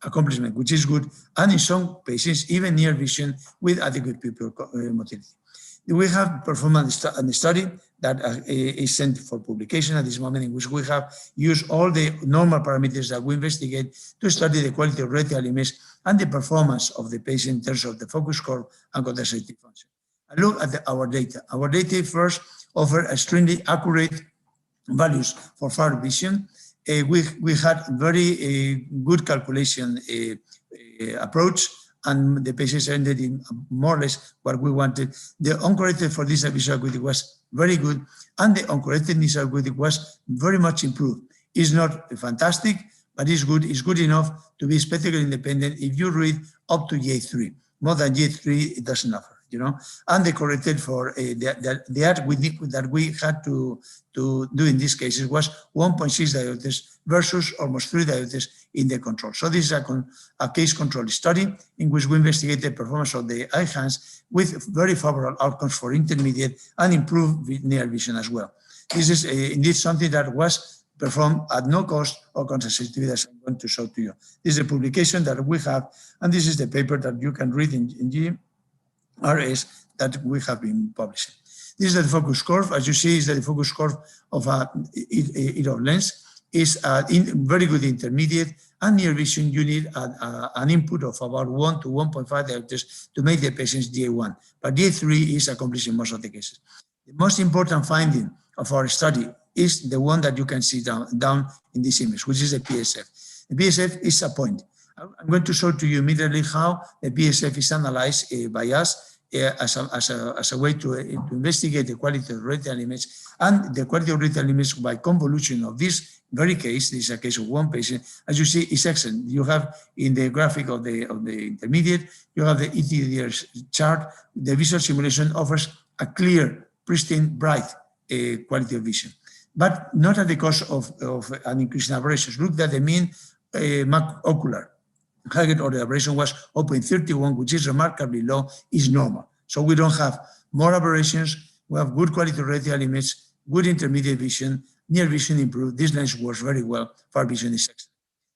accomplishment, which is good, and in some patients, even near vision with adequate pupil motility. We have performed a study that is sent for publication at this moment, in which we have used all the normal parameters that we investigate to study the quality of retinal image and the performance of the patient in terms of the focus curve and contact sensitivity function. And look at our data. Our data first offer extremely accurate values for far vision. We had very good calculation approach, and the patients ended in more or less what we wanted. The uncorrected for this visual acuity was very good, and the uncorrected visual acuity was very much improved. It's not fantastic, but it's good. It's good enough to be spectacle independent if you read up to J3. More than J3, it doesn't offer, you know. And the corrected for the art that we had to do in these cases was 1.6 diopters versus almost 3 diopters in the control. So this is a case control study in which we investigate the performance of the Eyhance with very favorable outcomes for intermediate and improved near vision as well. This is indeed something that was performed at no cost or contact sensitivity, as I'm going to show to you. This is a publication that we have, and this is the paper that you can read in GRS that we have been publishing. This is the focus curve. As you see, is the focus curve of a lens. Is very good intermediate, and near vision you need an input of about 1 to 1.5 diopters to make the patient's DA1, but DA3 is accomplished in most of the cases. The most important finding of our study is the one that you can see down in this image, which is the PSF. The PSF is a point. I'm going to show to you immediately how the PSF is analyzed by us as a way to investigate the quality of retinal image, and the quality of retinal image by convolution of this very case. This is a case of one patient. As you see, is excellent. You have in the graphic of the intermediate, you have the ETDR chart. The visual simulation offers a clear, pristine, bright quality of vision, but not at the cost of an increase in aberrations. Look at the mean ocular target or the aberration was 0.31, which is remarkably low, is normal. So we don't have more aberrations. We have good quality of retinal image, good intermediate vision, near vision improved. This lens works very well. Far vision is excellent.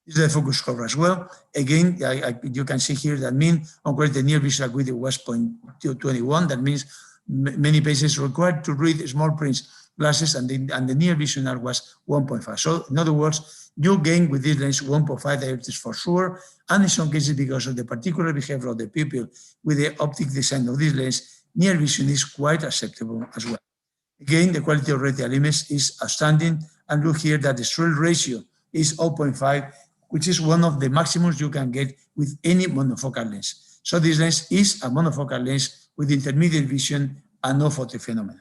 This is the focus curve as well. Again, you can see here that mean uncorrected near vision acuity was 0.21. That means many patients required to read small print glasses, and the near vision was 1.5. So in other words, you gain with this lens 1.5 diopters for sure, and in some cases, because of the particular behavior of the pupil with the optic design of this lens, near vision is quite acceptable as well. Again, the quality of retinal image is outstanding, and look here that the Strel ratio is 0.5, which is one of the maximums you can get with any monofocal lens. So this lens is a monofocal lens with intermediate vision and no photophenomena.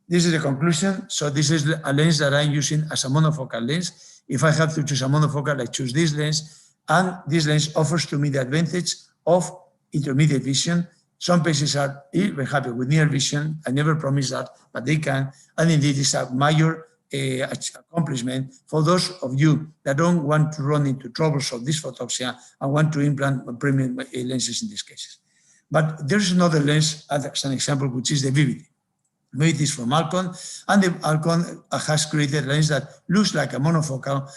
This is the conclusion. So this is a lens that I'm using as a monofocal lens. If I have to choose a monofocal, I choose this lens, and this lens offers to me the advantage of intermediate vision. Some patients are very happy with near vision. I never promise that, but they can, and indeed it's a major accomplishment for those of you that don't want to run into troubles of dysphotopsia and want to implant premium lenses in these cases. But there's another lens as an example, which is the Visite. Visite is from Alcon, and the Alcon has created a lens that looks like a monofocal,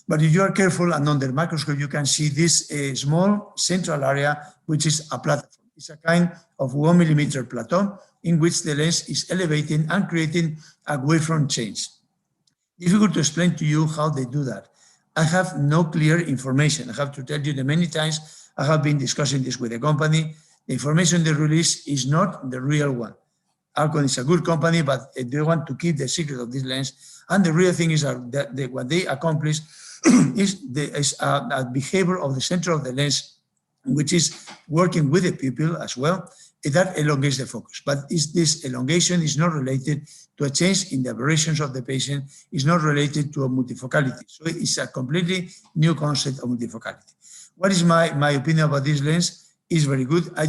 but if you are careful and under the microscope, you can see this small central area, which is a platform. It's a kind of 1 millimeter plateau in which the lens is elevating and creating a waveform change. Difficult to explain to you how they do that. I have no clear information. I have to tell you that many times I have been discussing this with the company. the information they release is not the real one. Alcon is a good company, but they want to keep the secret of this lens. And the real thing is that what they accomplish is a behavior of the center of the lens, which is working with the pupil as well. That elongates the focus. But this elongation is not related to a change in the aberrations of the patient, is not related to a multifocality. So it's a completely new concept of multifocality. What is my opinion about this lens? Is very good. I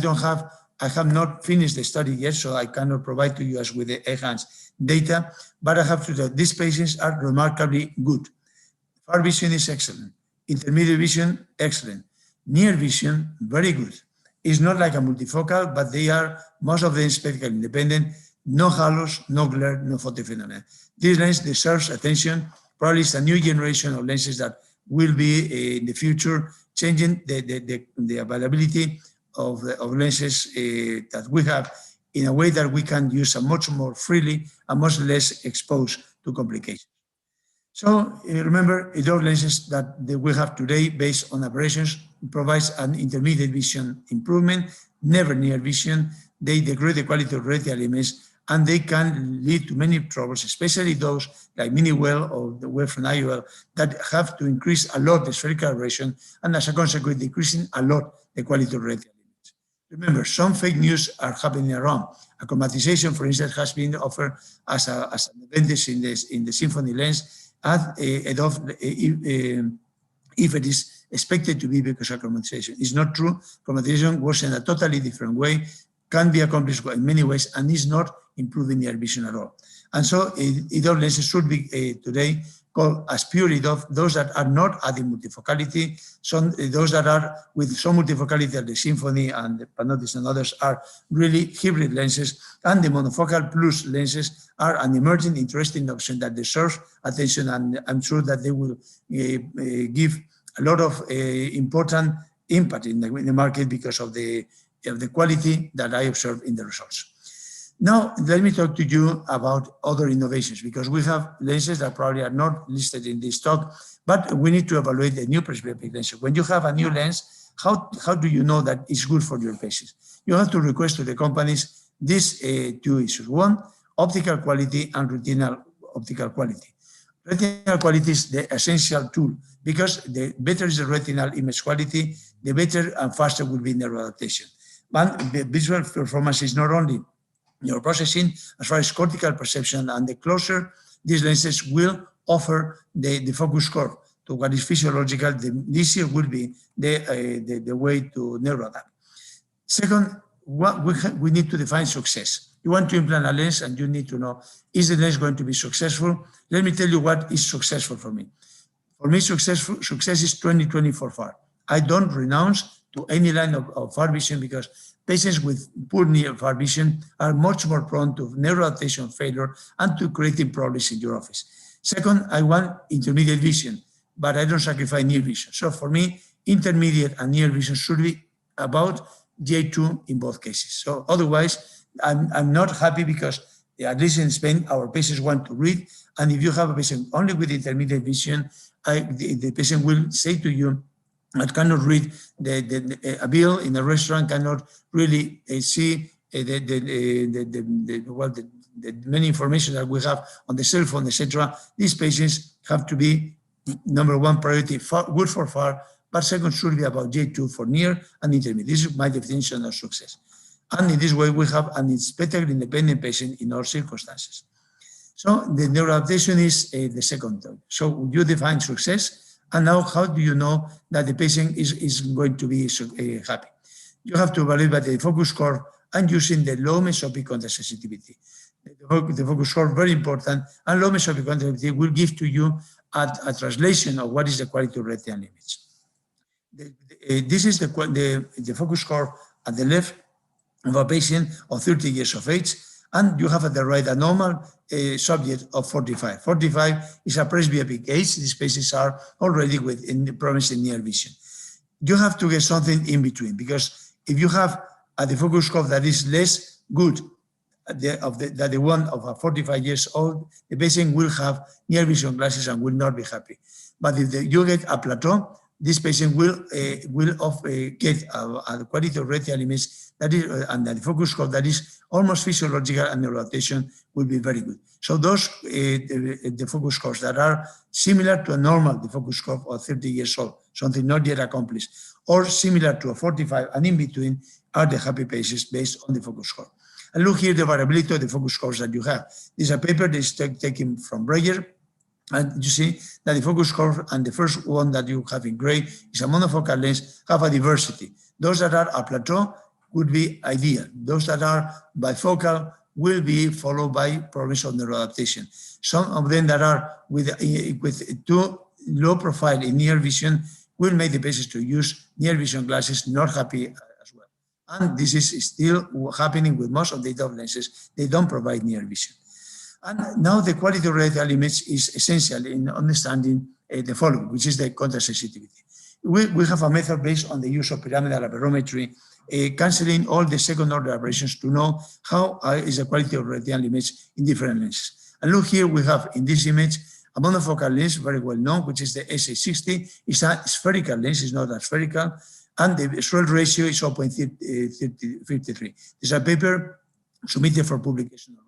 have not finished the study yet, so I cannot provide to you as with the enhanced data, but I have to tell these patients are remarkably good. Far vision is excellent. Intermediate vision, excellent. Near vision, very good. It's not like a multifocal, but they are, most of them, spectacle independent, no halos, no glare, no photophenomena. This lens deserves attention. Probably it's a new generation of lenses that will be in the future changing the availability of lenses that we have in a way that we can use them much more freely and much less exposed to complications. So remember, those lenses that we have today based on aberrations provides an intermediate vision improvement, never near vision. They degrade the quality of retinal image, and they can lead to many troubles, especially those like mini-well or the Waveform IOL that have to increase a lot the spherical aberration, and as a consequence, decreasing a lot the quality of retinal image. Remember, some fake news are happening around. Achromatization, for instance, has been offered as an advantage in the Symphony lens, if it is expected to be because of chromatization. It's not true. Chromatization works in a totally different way, can be accomplished in many ways, and is not improving near vision at all. And so EDOF lenses should be today called as pure EDOF, those that are not adding multifocality, those that are with some multifocality at the Symphony and the Panotis and others are really hybrid lenses, and the monofocal plus lenses are an emerging interesting option that deserves attention, and I'm sure that they will give a lot of important impact in the market because of the quality that I observed in the results. Now, let me talk to you about other innovations, because we have lenses that probably are not listed in this talk, but we need to evaluate the new presbyopic lenses. When you have a new lens, how do you know that it's good for your patients? You have to request to the companies these two issues. One, optical quality and retinal optical quality. Retinal quality is the essential tool, because the better is the retinal image quality, the better and faster will be neural adaptation. But the visual performance is not only your processing as far as cortical perception, and the closer these lenses will offer the focus curve to what is physiological, the easier will be the way to neural adapt. Second, we need to define success. You want to implant a lens and you need to know, is the lens going to be successful? Let me tell you what is successful for me. For me, success is 20/20 for far. I don't renounce to any line of far vision, because patients with poor near far vision are much more prone to neural adaptation failure and to creating problems in your office. Second, I want intermediate vision, but I don't sacrifice near vision. So for me, intermediate and near vision should be about J2 in both cases. So otherwise, I'm not happy, because at least in Spain, our patients want to read. And if you have a patient only with intermediate vision, the patient will say to you, I cannot read a bill in a restaurant, cannot really see the many information that we have on the cell phone, etc. These patients have to be, number one priority, good for far, but second should be about J2 for near and intermediate. This is my definition of success. And in this way, we have an spectacle independent patient in all circumstances. So the neural adaptation is the second term. So you define success. And now, how do you know that the patient is going to be happy? You have to evaluate the focus curve and using the low mesopic contact sensitivity. The focus curve, very important, and low mesopic contact sensitivity will give to you a translation of what is the quality of retinal image. This is the focus curve at the left of a patient of 30 years of age, and you have at the right a normal subject of 45. 45 is a presbyopic age. These patients are already with problems in near vision. You have to get something in between, because if you have the focus curve that is less good than the one of a 45 years old, the patient will have near vision glasses and will not be happy. But if you get a plateau, this patient will get a quality of retinal image that is, and the focus score that is almost physiological, and the rotation will be very good. So those the focus scores that are similar to a normal focus score of 30 years old, something not yet accomplished, or similar to a 45 and in between, are the happy patients based on the focus score. And look here the variability of the focus scores that you have. This is a paper that is taken from Breyer. And you see that the focus score and the first one that you have in gray is a monofocal lens, have a diversity. Those that are a plateau would be ideal. Those that are bifocal will be followed by problems of neuroadaptation. Some of them that are with too low profile in near vision will make the patients to use near vision glasses not happy as well. And this is still happening with most of the EDOF lenses. They don't provide near vision. And now the quality of retinal image is essential in understanding the following, which is the contrast sensitivity. We have a method based on the use of pyramidal aberrometry, cancelling all the second order aberrations to know how is the quality of retinal image in different lenses. And look here, we have in this image a monofocal lens, very well known, which is the SA60. It's a spherical lens, it's not a spherical, and the swell ratio is 0.53. This is a paper submitted for publication already.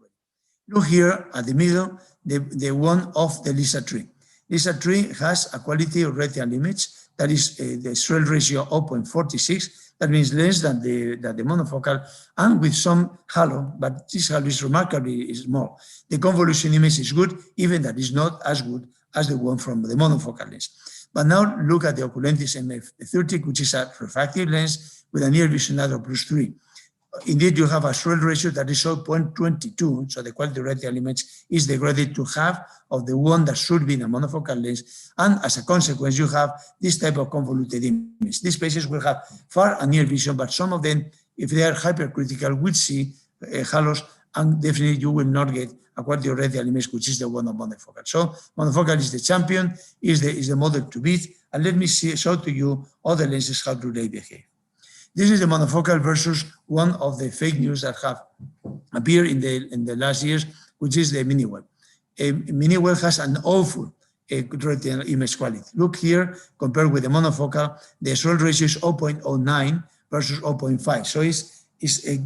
Look here at the middle, the one of the LISA tree. LISA tree has a quality of retinal image that is the swell ratio 0.46. That means less than the monofocal, and with some halo, but this halo is remarkably small. The convolution image is good, even that is not as good as the one from the monofocal lens. But now look at the Oculentis MF30, which is a refractive lens with a near vision of +3. Indeed, you have a swell ratio that is 0.22, so the quality of retinal image is degraded to half of the one that should be in a monofocal lens, and as a consequence, you have this type of convoluted image. These patients will have far and near vision, but some of them, if they are hypercritical, will see halos, and definitely you will not get a quality of retinal image, which is the one of monofocal. So monofocal is the champion, is the model to beat, and let me show to you other lenses, how do they behave. This is the monofocal versus one of the fake news that have appeared in the last years, which is the Miniwell. Miniwell has an awful retinal image quality. Look here, compared with the monofocal, the swell ratio is 0.09 versus 0.5. So it's a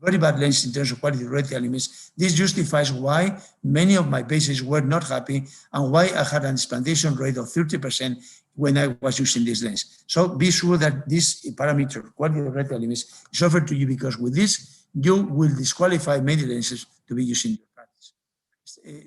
very bad lens in terms of quality of retinal image. This justifies why many of my patients were not happy and why I had an explantation rate of 30% when I was using this lens. So be sure that this parameter, quality of retinal image, is offered to you, because with this, you will disqualify many lenses to be used in your practice.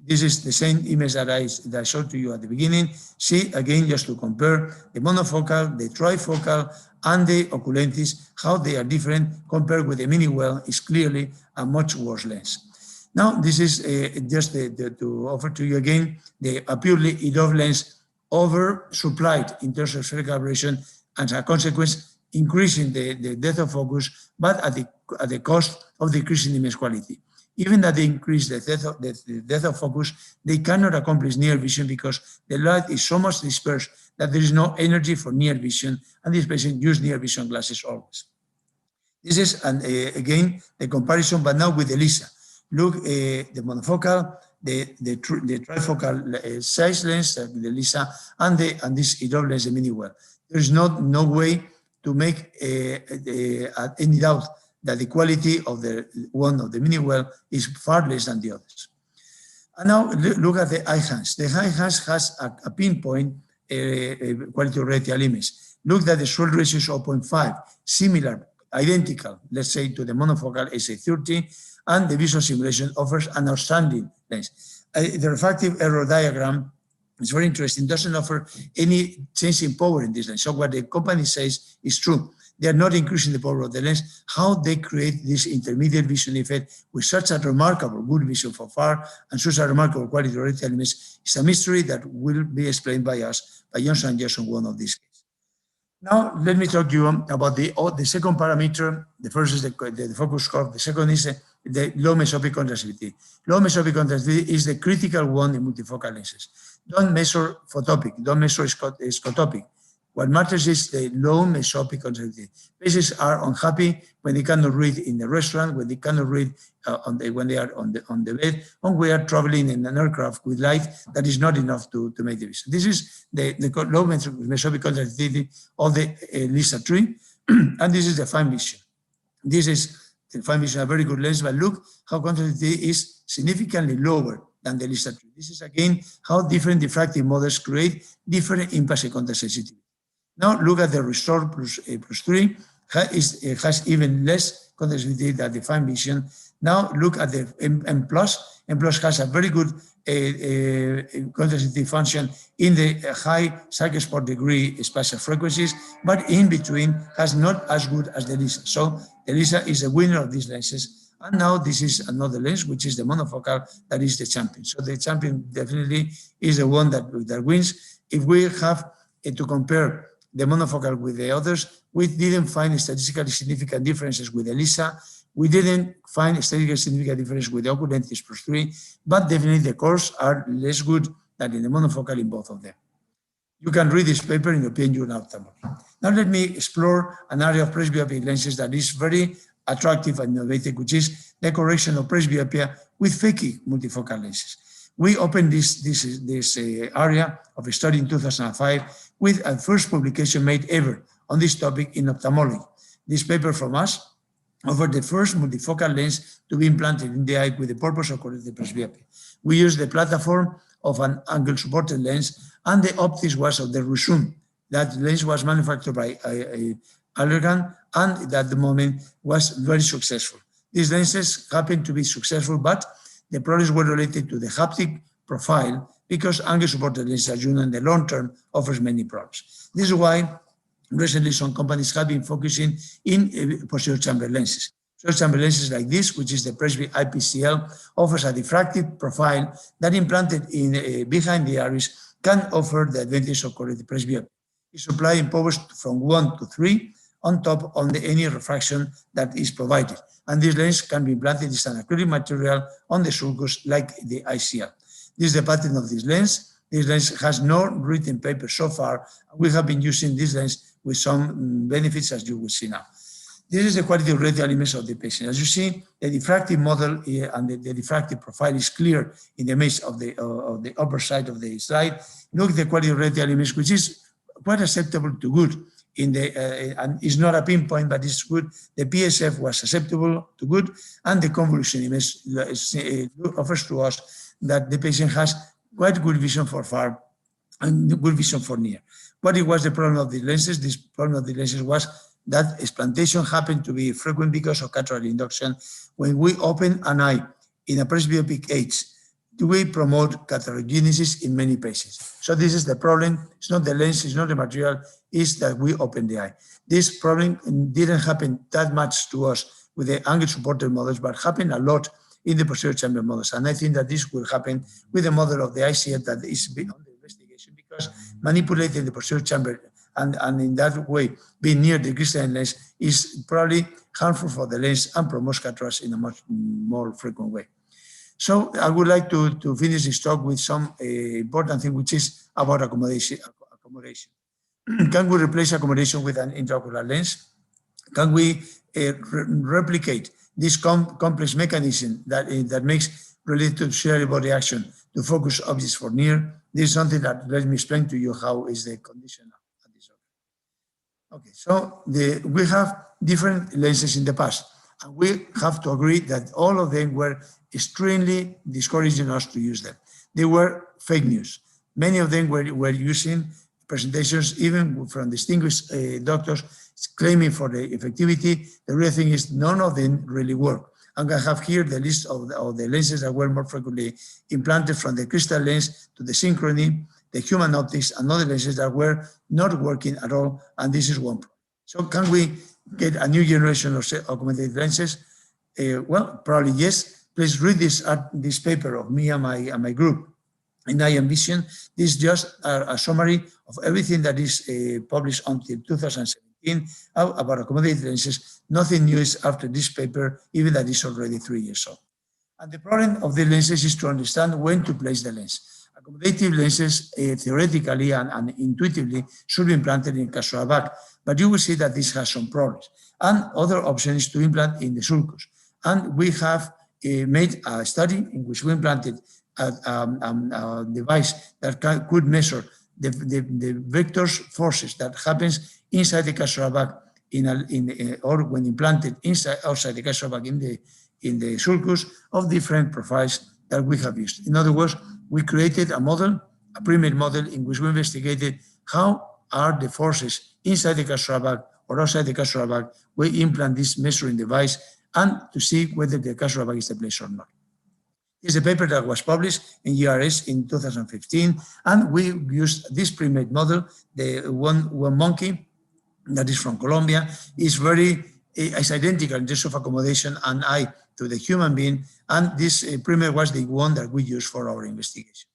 This is the same image that I showed to you at the beginning. See, again, just to compare the monofocal, the trifocal, and the Oculentis, how they are different compared with the Miniwell is clearly a much worse lens. Now, this is just to offer to you again the purely EDOF lens oversupplied in terms of spherical aberration, and as a consequence, increasing the depth of focus, but at the cost of decreasing image quality. Even that they increase the depth of focus, they cannot accomplish near vision because the light is so much dispersed that there is no energy for near vision, and these patients use near vision glasses always. This is, again, the comparison, but now with the LISA. Look, the monofocal, the trifocal size lens, the LISA, and this EDOF lens, the Miniwell. There is no way to make any doubt that the quality of the one of the Miniwell is far less than the others. And now look at the eye-hands. The eye-hands has a pinpoint quality of retinal image. Look that the swell ratio is 0.5, similar, identical, let's say, to the monofocal SA30, and the visual simulation offers an outstanding lens. The refractive error diagram is very interesting, doesn't offer any change in power in this lens. So what the company says is true. They are not increasing the power of the lens. How they create this intermediate vision effect with such a remarkable good vision from far and such a remarkable quality of retinal image is a mystery that will be explained by us, by Johnson & Johnson, one of these cases. Now, let me talk to you about the second parameter. The first is the focus score. The second is the low mesopic contrastivity. Low mesopic contrastivity is the critical one in multifocal lenses. Don't measure photopic, don't measure scotopic. What matters is the low mesopic conjunctivity. Patients are unhappy when they cannot read in the restaurant, when they cannot read when they are on the bed, when we are traveling in an aircraft with light that is not enough to make the vision. This is the low mesopic conjunctivity of the LISA tree, and this is the fine vision. This is the fine vision, a very good lens, but look how conjunctivity is significantly lower than the LISA tree. This is again how different diffractive models create different impulse and contact sensitivity. Now look at the Restore plus 3, it has even less contact sensitivity than the fine vision. Now look at the M+. M+ has a very good contact sensitivity function in the high cycle spot degree spatial frequencies, but in between has not as good as the LISA. So the LISA is the winner of these lenses. And now this is another lens, which is the monofocal, that is the champion. So the champion definitely is the one that wins. If we have to compare the monofocal with the others, we didn't find statistically significant differences with the LISA. We didn't find statistically significant difference with the Oculintus plus 3, but definitely the curves are less good than in the monofocal in both of them. You can read this paper in the European Journal of Ophthalmology. Now let me explore an area of presbyopic lenses that is very attractive and innovative, which is the correction of presbyopia with phakic multifocal lenses. We opened this area of a study in 2005 with a first publication made ever on this topic in ophthalmology. This paper from us offered the first multifocal lens to be implanted in the eye with the purpose of correcting presbyopia. We used the platform of an angle-supported lens, and the optics was of the Reunião. That lens was manufactured by Allergan, and at the moment was very successful. These lenses happened to be successful, but the problems were related to the haptic profile, because angle-supported lenses, as you know, in the long term offers many problems. This is why recently some companies have been focusing in posterior chamber lenses. Posterior chamber lenses like this, which is the Presby IPCL, offers a diffractive profile that implanted in behind the iris can offer the advantage of correcting presbyopia. It's supplied in powers from 1 to 3 on top of any refraction that is provided. And this lens can be implanted as an acrylic material on the sulcus like the ICL. This is the pattern of this lens. This lens has no written paper so far. We have been using this lens with some benefits, as you will see now. This is the quality of radial image of the patient. As you see, the diffractive model and the diffractive profile is clear in the image of the upper side of the slide. Look at the quality of radial image, which is quite acceptable to good. And it's not a pinpoint, but it's good. The PSF was acceptable to good, and the convolution image offers to us that the patient has quite good vision for far and good vision for near. What was the problem of the lenses? This problem of the lenses was that explantation happened to be frequent because of cataract induction. When we open an eye in a presbyopic age, do we promote cataract in many patients? So this is the problem. It's not the lens, it's not the material, it's that we open the eye. This problem didn't happen that much to us with the angle-supported models, but happened a lot in the posterior chamber models. And I think that this will happen with the model of the ICL that is beyond the investigation, because manipulating the posterior chamber and in that way being near the crystalline lens is probably harmful for the lens and promotes cataracts in a much more frequent way. So I would like to finish this talk with some important thing, which is about accommodation. Can we replace accommodation with an intraocular lens? Can we replicate this complex mechanism that makes related to ciliary body action to focus objects for near? This is something that let me explain to you how is the condition of this. Okay, so we have different lenses in the past, and we have to agree that all of them were extremely discouraging us to use them. They were fake news. Many of them were using presentations, even from distinguished doctors, claiming for the effectivity. The real thing is none of them really work. And I have here the list of the lenses that were more frequently implanted, from the crystal lens to the synchrony, the human optics, and other lenses that were not working at all, and this is one problem. So can we get a new generation of augmented lenses? Well, probably yes. Please read this paper of me and my group in Eye and Vision. This is just a summary of everything that is published until 2017 about accommodated lenses. Nothing new is after this paper, even that is already 3 years old. And the problem of the lenses is to understand when to place the lens. Accommodative lenses, theoretically and intuitively, should be implanted in capsular bag, but you will see that this has some problems. And other option is to implant in the sulcus. And we have made a study in which we implanted a device that could measure the vectors forces that happens inside the capsular bag or when implanted outside the capsular bag in the sulcus of different profiles that we have used. In other words, we created a model, a pre-made model, in which we investigated how are the forces inside the capsular bag or outside the capsular bag. We implant this measuring device and to see whether the capsular bag is the place or not. This is a paper that was published in ERS in 2015, and we used this pre-made model. The one monkey that is from Colombia is identical in terms of accommodation and eye to the human being, and this pre-made was the one that we used for our investigation.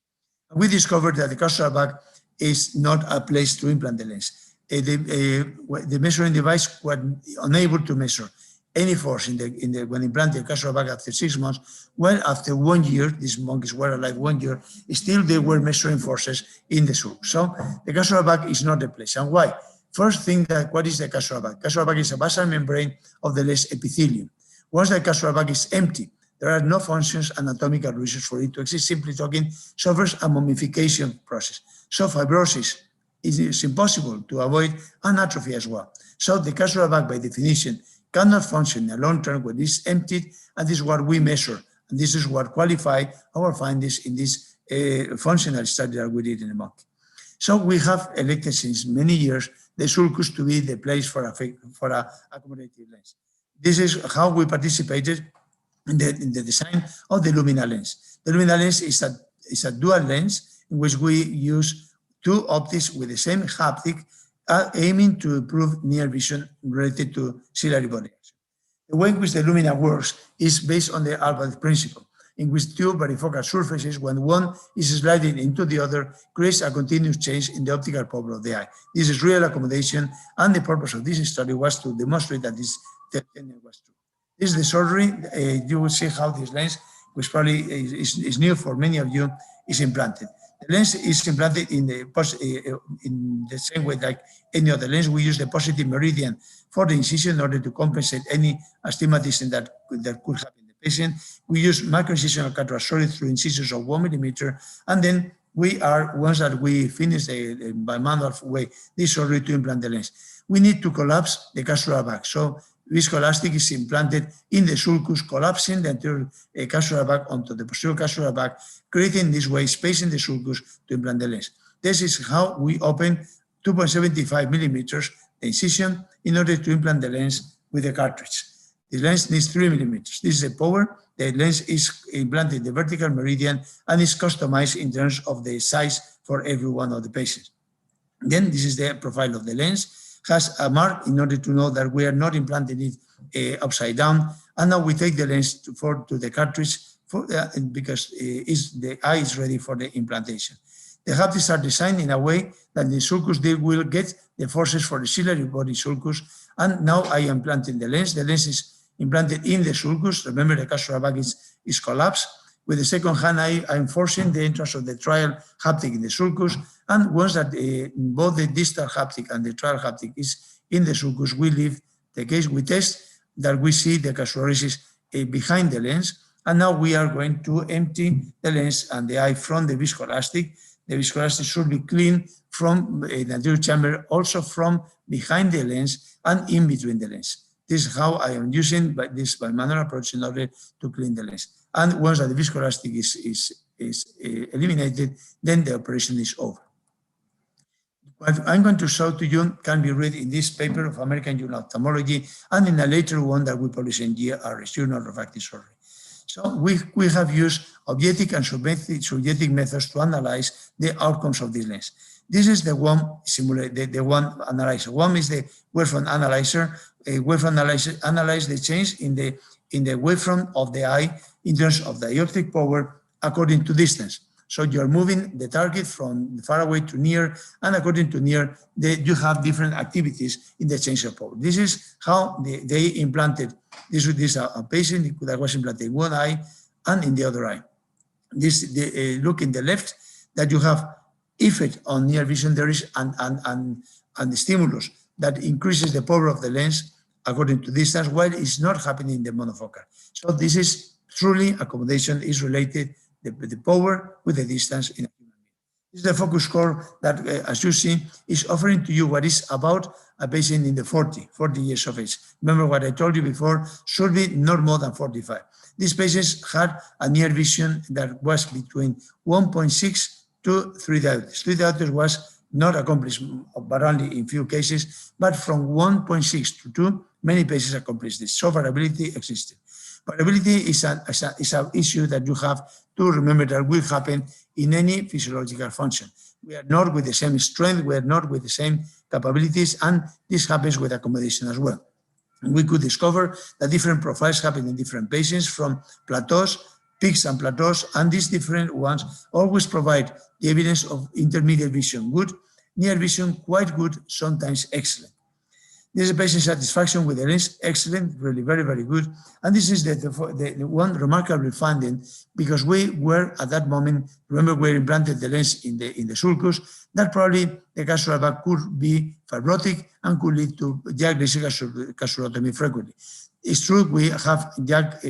We discovered that the capsular bag is not a place to implant the lens. The measuring device was unable to measure any force when implanted the capsular bag after 6 months. Well, after 1 year, these monkeys were alive 1 year, still they were measuring forces in the sulcus. So the capsular bag is not the place. And why? First thing, what is the capsular bag? Capsular bag is a basal membrane of the lens epithelium. Once the capsular bag is empty, there are no functions, anatomical reasons for it to exist. Simply talking, suffers a mummification process. So fibrosis is impossible to avoid, and atrophy as well. So the capsular bag, by definition, cannot function in the long term when it's emptied, and this is what we measure. And this is what qualifies our findings in this functional study that we did in the monkey. So we have elected since many years the sulcus to be the place for a accommodative lens. This is how we participated in the design of the Lumina lens. The Lumina lens is a dual lens in which we use two optics with the same haptic, aiming to improve near vision related to ciliary body action. The way in which the Lumina works is based on the Aulas principle, in which two varifocal surfaces, when one is sliding into the other, creates a continuous change in the optical power of the eye. This is real accommodation, and the purpose of this study was to demonstrate that this technique was true. This is the surgery. You will see how this lens, which probably is new for many of you, is implanted. The lens is implanted in the same way like any other lens. We use the positive meridian for the incision in order to compensate any astigmatism that could happen in the patient. We use microincisional cataract surgery through incisions of 1 millimeter, and then once that we finish by manual way this surgery to implant the lens, we need to collapse the capsular bag. So viscoelastic is implanted in the sulcus, collapsing the anterior capsular bag onto the posterior capsular bag, creating this way space in the sulcus to implant the lens. This is how we open 2.75 millimeters the incision in order to implant the lens with the cartridge. The lens needs 3 millimeters. This is the power. The lens is implanted in the vertical meridian and is customized in terms of the size for every one of the patients. Then this is the profile of the lens. Has a mark in order to know that we are not implanting it upside down. And now we take the lens to the cartridge because the eye is ready for the implantation. The haptics are designed in a way that the sulcus they will get the forces for the ciliary body sulcus. And now I am implanting the lens. The lens is implanted in the sulcus. Remember, the capsular bag is collapsed. With the second hand, I am forcing the entrance of the trial haptic in the sulcus. And once that both the distal haptic and the trial haptic is in the sulcus, we leave the case. We test that we see the capsularis behind the lens. And now we are going to empty the lens and the eye from the viscoelastic. The viscoelastic should be cleaned from the anterior chamber, also from behind the lens and in between the lens. This is how I am using this manual approach in order to clean the lens. And once that the viscoelastic is eliminated, then the operation is over. What I'm going to show to you can be read in this paper of American Journal of Ophthalmology and in a later one that we publish in JRS, Journal of Refractive Surgery. So we have used objective and subjective methods to analyze the outcomes of this lens. This is the one the one analyzer. One is the Waveform Analyzer. Waveform Analyzer analyzes the change in the waveform of the eye in terms of dioptric power according to distance. So you're moving the target from far away to near, and according to near, you have different activities in the change of power. This is how they implanted. This is a patient that was implanted in one eye and in the other eye. Look in the left, that you have effect on near vision, there is the stimulus that increases the power of the lens according to distance, while it's not happening in the monofocal. So this is truly accommodation is related, the power with the distance in a human being. This is the focus score that, as you see, is offering to you what is about a patient in the 40 years of age. Remember what I told you before, should be not more than 45. These patients had a near vision that was between 1.6 to 3 diopters. 3 diopters was not accomplished, but only in few cases, but from 1.6 to 2, many patients accomplished this. So variability existed. Variability is an issue that you have to remember that will happen in any physiological function. We are not with the same strength, we are not with the same capabilities, and this happens with accommodation as well. We could discover that different profiles happen in different patients, from plateaus, peaks and plateaus, and these different ones always provide the evidence of intermediate vision good, near vision quite good, sometimes excellent. This is patient satisfaction with the lens, excellent, really very, very good. And this is the one remarkable finding, because we were at that moment, remember we implanted the lens in the sulcus, that probably the capsular bag could be fibrotic and could lead to JAK laser capsulotomy frequently. It's true we have JAK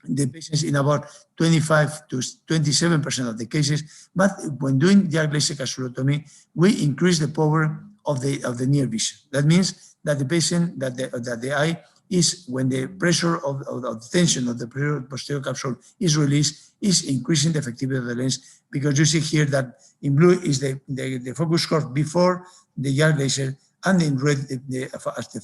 the patients in about 25 to 27% of the cases, but when doing JAK laser capsulotomy, we increase the power of the near vision. That means that the patient, that the eye is, when the pressure of the tension of the posterior capsule is released, is increasing the effectivity of the lens, because you see here that in blue is the focus curve before the JAK laser, and in red after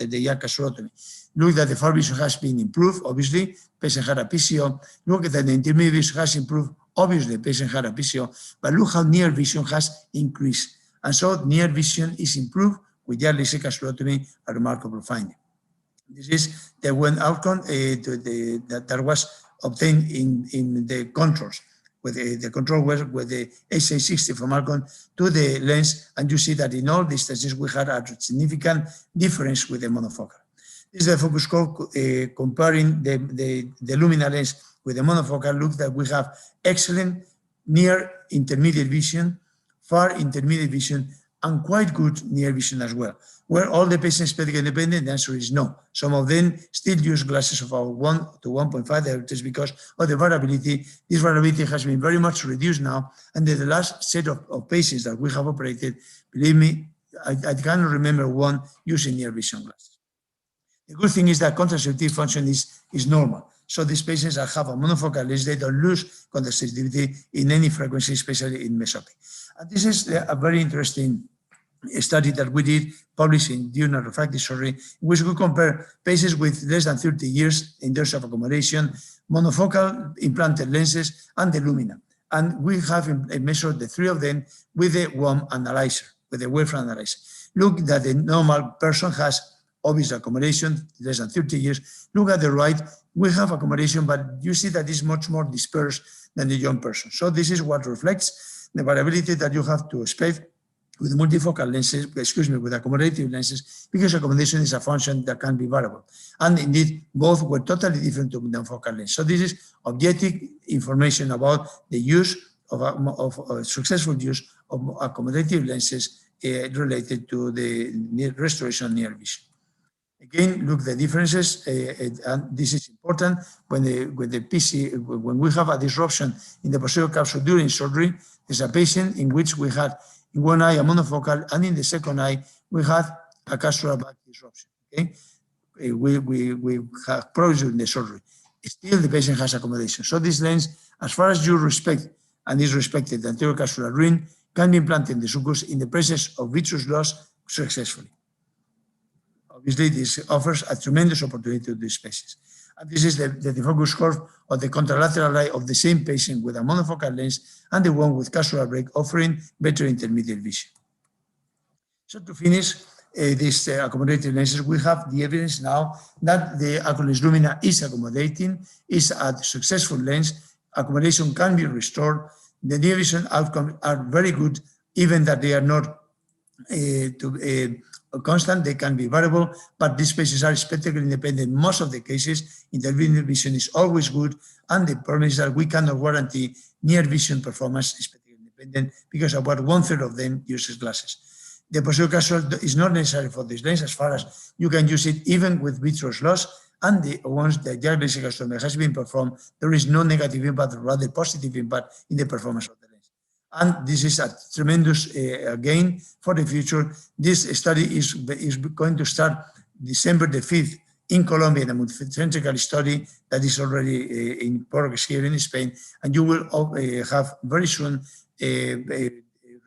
the JAK capsulotomy. Look that the far vision has been improved, obviously, patient had a PCO. Look at that the intermediate vision has improved, obviously, patient had a PCO, but look how near vision has increased. And so near vision is improved with JAK laser capsulotomy, a remarkable finding. This is the one outcome that was obtained in the controls, with the control was with the HA60 from Alcon to the lens, and you see that in all distances we had a significant difference with the monofocal. This is the focus score comparing the Lumina lens with the monofocal. Look that we have excellent near intermediate vision, far intermediate vision, and quite good near vision as well. Were all the patients aesthetic independent? The answer is no. Some of them still use glasses of about 1 to 1.5 diopters because of the variability. This variability has been very much reduced now, and the last set of patients that we have operated, believe me, I cannot remember one using near vision glasses. The good thing is that contraceptive function is normal. So these patients that have a monofocal lens, they don't lose contraceptivity in any frequency, especially in mesopic. And this is a very interesting study that we did, published in Diurnal Refractive Surgery, in which we compare patients with less than 30 years in terms of accommodation, monofocal implanted lenses, and the Lumina. And we have measured the three of them with the WAM analyzer, with the Waveform Analyzer. Look that the normal person has obvious accommodation, less than 30 years. Look at the right, we have accommodation, but you see that it's much more dispersed than the young person. So this is what reflects the variability that you have to expect with multifocal lenses, with accommodative lenses, because accommodation is a function that can be variable. And indeed, both were totally different to the focal lens. So this is objective information about the use of successful use of accommodative lenses related to the restoration of near vision. Again, look the differences, and this is important when when we have a disruption in the posterior capsule during surgery. There's a patient in which we had in one eye a monofocal, and in the second eye we had a capsular bag disruption. Okay, we have progress during the surgery. Still, the patient has accommodation. So this lens, as far as you respect and is respected, the anterior capsular ring can be implanted in the sulcus in the presence of vitreous loss successfully. Obviously, this offers a tremendous opportunity to these patients. And this is the focus curve of the contralateral eye of the same patient with a monofocal lens and the one with capsular break, offering better intermediate vision. So to finish these accommodative lenses, we have the evidence now that the Oculinus Lumina is accommodating, is a successful lens. Accommodation can be restored. The near vision outcomes are very good, even that they are not constant, they can be variable, but these spaces are spectacle independent. Most of the cases, intervening vision is always good, and the problem is that we cannot guarantee near vision performance spectacle independent because about 1/3 of them uses glasses. The posterior causal is not necessary for this lens as far as you can use it even with vitreous loss, and once the diagnostic has been performed, there is no negative impact, rather positive impact in the performance of the lens. And this is a tremendous gain for the future. This study is going to start December the 5th in Colombia, in a multicentrical study that is already in progress here in Spain, and you will have very soon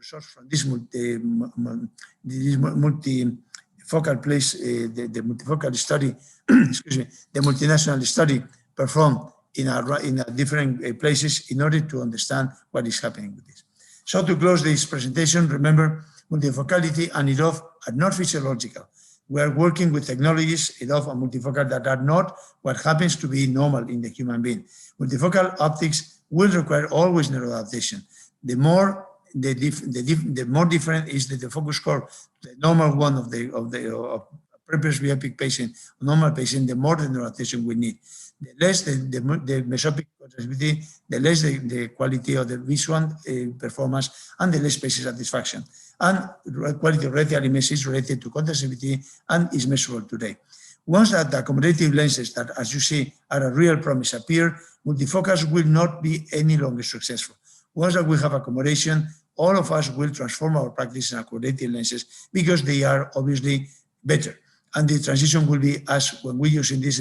results from this multifocal place, the multifocal study, excuse me, the multinational study performed in different places in order to understand what is happening with this. So to close this presentation, remember, multifocality and EDOF are not physiological. We are working with technologies, EDOF and multifocal, that are not what happens to be normal in the human being. Multifocal optics will require always neuroadaptation. The more different is the focus score, the normal one of previous myopic patient, normal patient, the more the neuroadaptation we need. The less the mesopic contractility, the less the quality of the visual performance, and the less patient satisfaction. And quality of retinal image is related to contractility and is measurable today. Once that the accommodative lenses that, as you see, are a real promise appear, multifocals will not be any longer successful. Once that we have accommodation, all of us will transform our practice in accommodative lenses because they are obviously better. And the transition will be as when we use in these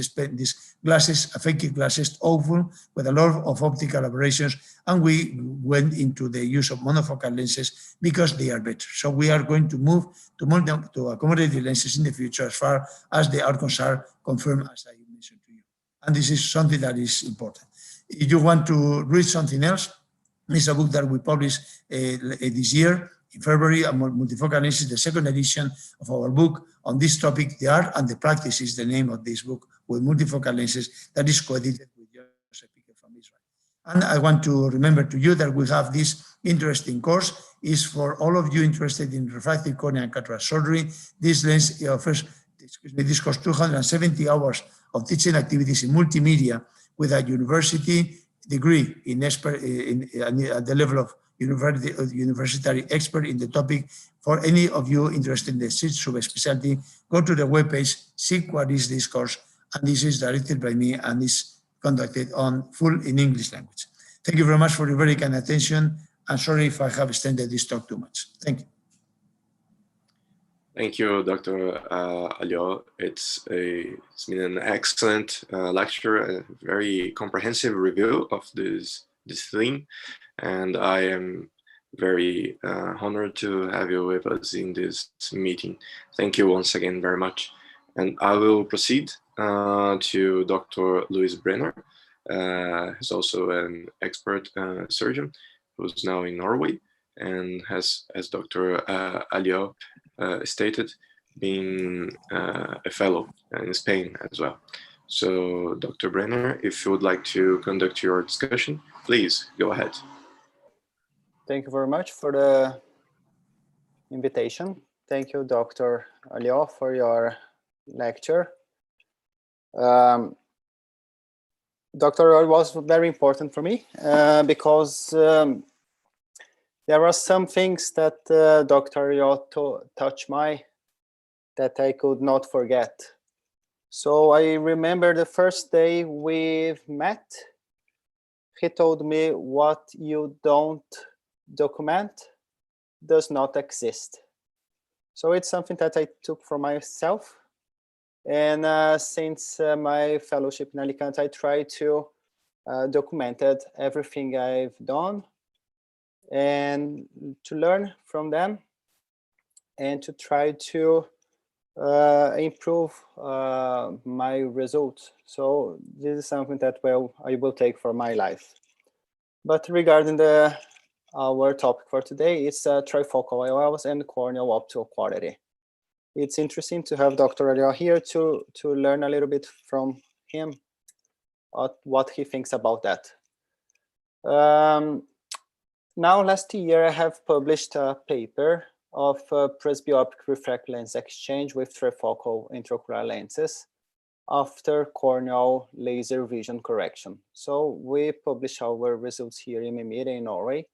glasses, affective glasses, often with a lot of optical aberrations, and we went into the use of monofocal lenses because they are better. So we are going to move to accommodative lenses in the future as far as the outcomes are confirmed, as I mentioned to you. And this is something that is important. If you want to read something else, it's a book that we published this year in February, Multifocal Lenses, the second edition of our book on this topic. The Art and the Practice is the name of this book with multifocal lenses that is co-edited with Joseph Piquet from Israel. And I want to remember to you that we have this interesting course. Is for all of you interested in refractive cornea and cataract surgery. This lens offers, this course 270 hours of teaching activities in multimedia with a university degree at the level of university expert in the topic. For any of you interested in the subspecialty, go to the webpage, see what is this course, and this is directed by me and is conducted on full in English language. Thank you very much for your very kind attention. I'm sorry if I have extended this talk too much. Thank you. Thank you, Dr. Alio. It's been an excellent lecture, a very comprehensive review of this theme, and I am very honored to have you with us in this meeting. Thank you once again very much. And I will proceed to Dr. Luis Brenner, who's also an expert surgeon who's now in Norway and has, as Dr. Alio stated, being a fellow in Spain as well. So, Dr. Brenner, if you would like to conduct your discussion, please go ahead. Thank you very much for the invitation. Thank you, Dr. Alio, for your lecture. Dr. Alio was very important for me because there are some things that Dr. Alio touched that I could not forget. So I remember the first day we met, he told me what you don't document does not exist. So it's something that I took for myself. And since my fellowship in Alicante, I try to document everything I've done and to learn from them and to try to improve my results. So this is something that I will take for my life. But regarding our topic for today, it's trifocal IOLs and corneal optical quality. It's interesting to have Dr. Alio here to learn a little bit from him what he thinks about that. Now, last year I have published a paper of presbyopic refractive lens exchange with trifocal intraocular lenses after corneal laser vision correction. So we publish our results here in Mimir in Norway.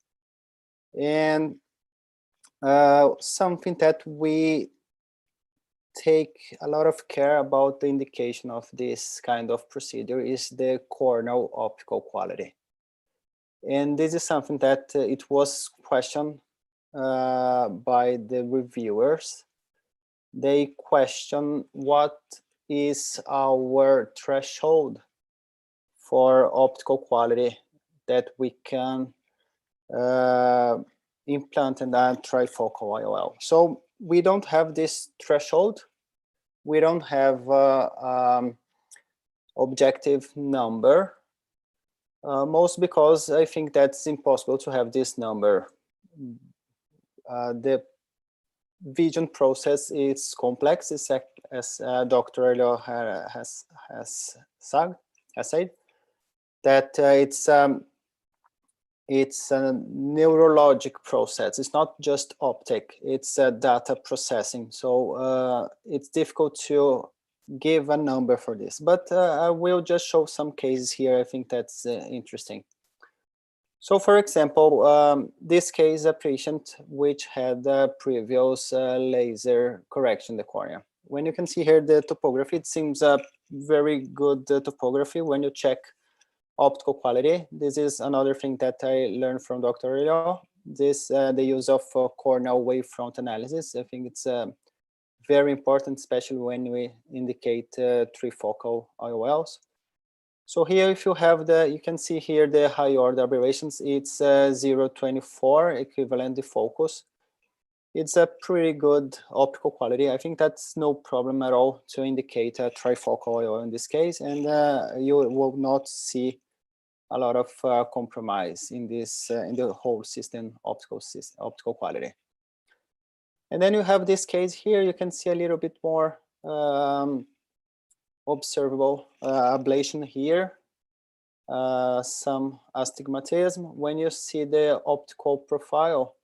And something that we take a lot of care about the indication of this kind of procedure is the corneal optical quality. And this is something that it was questioned by the reviewers. They question what is our threshold for optical quality that we can implant in a trifocal IOL. So we don't have this threshold. We don't have objective number, most because I think that's impossible to have this number. The vision process is complex, as Dr. Elio has said, that it's a neurologic process. It's not just optic, it's data processing. So it's difficult to give a number for this, but I will just show some cases here. I think that's interesting. So for example, this case, a patient which had previous laser correction in the cornea. When you can see here the topography, it seems a very good topography when you check optical quality. This is another thing that I learned from Dr. Real. This the use of corneal wavefront analysis. I think it's very important, especially when we indicate trifocal IOLs. So here, if you have you can see here the high order aberrations. It's 0.24 equivalent defocus. It's a pretty good optical quality. I think that's no problem at all to indicate a trifocal IOL in this case, and you will not see a lot of compromise in this in the whole system optical quality. And then you have this case here. You can see a little bit more observable ablation here, some astigmatism. When you see the optical profile,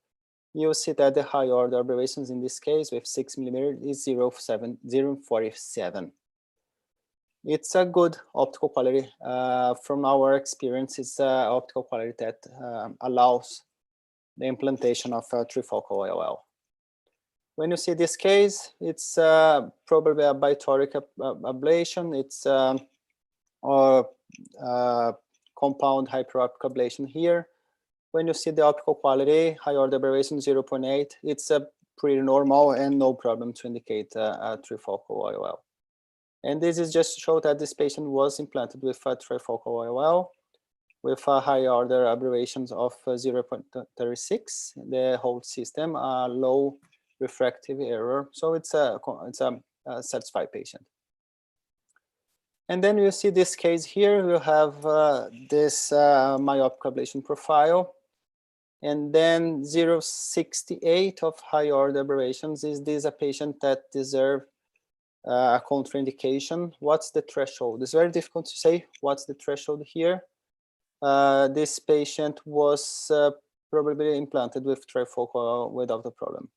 you see that the high order aberrations in this case with 6 millimeter is 0.47. It's a good optical quality. From our experience, it's optical quality that allows the implantation of a trifocal IOL. When you see this case, it's probably a bitoric ablation. It's or compound hyperopic ablation here. When you see the optical quality, high order aberration 0.8, it's pretty normal and no problem to indicate a trifocal IOL. And this is just to show that this patient was implanted with a trifocal IOL with a high order aberrations of 0.36. The whole system, low refractive error. So it's a satisfied patient. And then you see this case here. You have this myopic ablation profile. And then 0.68 of high order aberrations. Is this a patient that deserves a contraindication? What's the threshold? It's very difficult to say what's the threshold here. This patient was probably implanted with trifocal without a problem.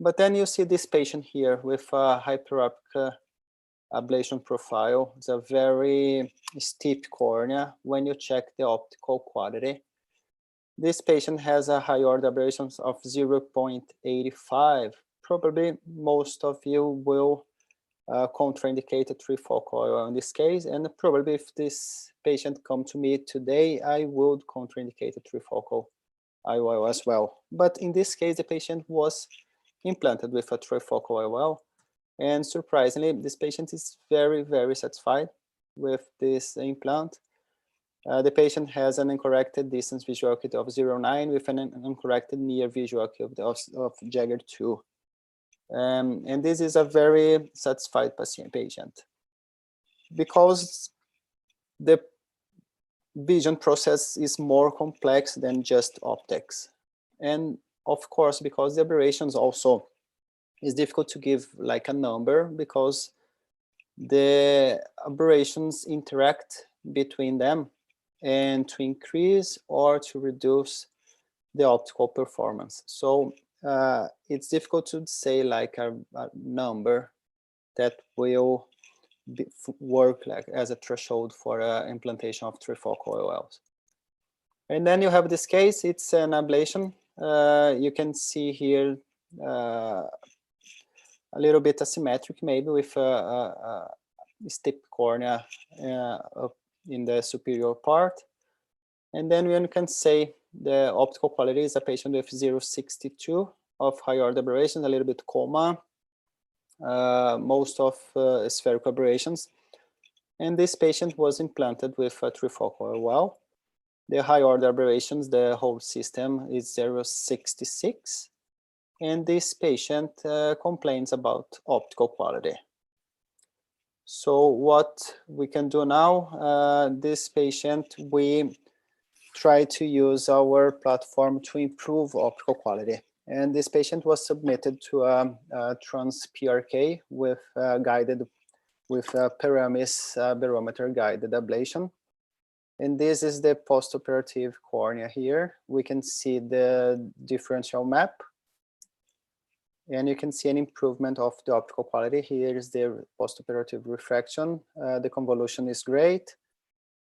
But then you see this patient here with a hyperopic ablation profile. It's a very steep cornea when you check the optical quality. This patient has a high order aberrations of 0.85. Probably most of you will contraindicate a trifocal IOL in this case, and probably if this patient come to me today, I would contraindicate a trifocal IOL as well. But in this case, the patient was implanted with a trifocal IOL, and surprisingly, this patient is very, very satisfied with this implant. The patient has an uncorrected distance visual acuity of 0.9 with an uncorrected near visual acuity of Jagger 2. And this is a very satisfied patient because the vision process is more complex than just optics. And of course, because the aberrations also is difficult to give like a number because the aberrations interact between them and to increase or to reduce the optical performance. So it's difficult to say like a number that will work like as a threshold for implantation of trifocal IOLs. And then you have this case, it's an ablation. You can see here a little bit asymmetric, maybe with a steep cornea up in the superior part. And then one can say the optical quality is a patient with 0.62 of high order aberrations, a little bit coma, most of spherical aberrations. And this patient was implanted with a trifocal IOL. The high order aberrations, the whole system is 0.66. And this patient complains about optical quality. So what we can do now, this patient, we try to use our platform to improve optical quality. And this patient was submitted to a trans-PRK with guided, with Paramis barometer guided ablation. And this is the postoperative cornea here. We can see the differential map. And you can see an improvement of the optical quality. Here is the postoperative refraction. The convolution is great.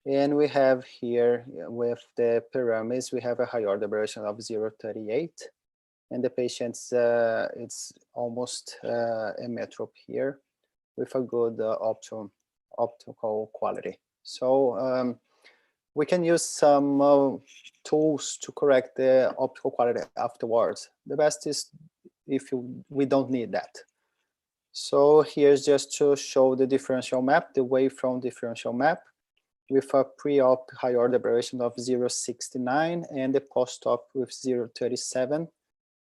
And we have here with the Paramis, we have a high order aberration of 0.38. And the patient's, it's almost a metrop here with a good optical quality. So we can use some tools to correct the optical quality afterwards. The best is if we don't need that. So here's just to show the differential map, the wavefront differential map, with a pre-op high order aberration of 0.69 and the post-op with 0.37,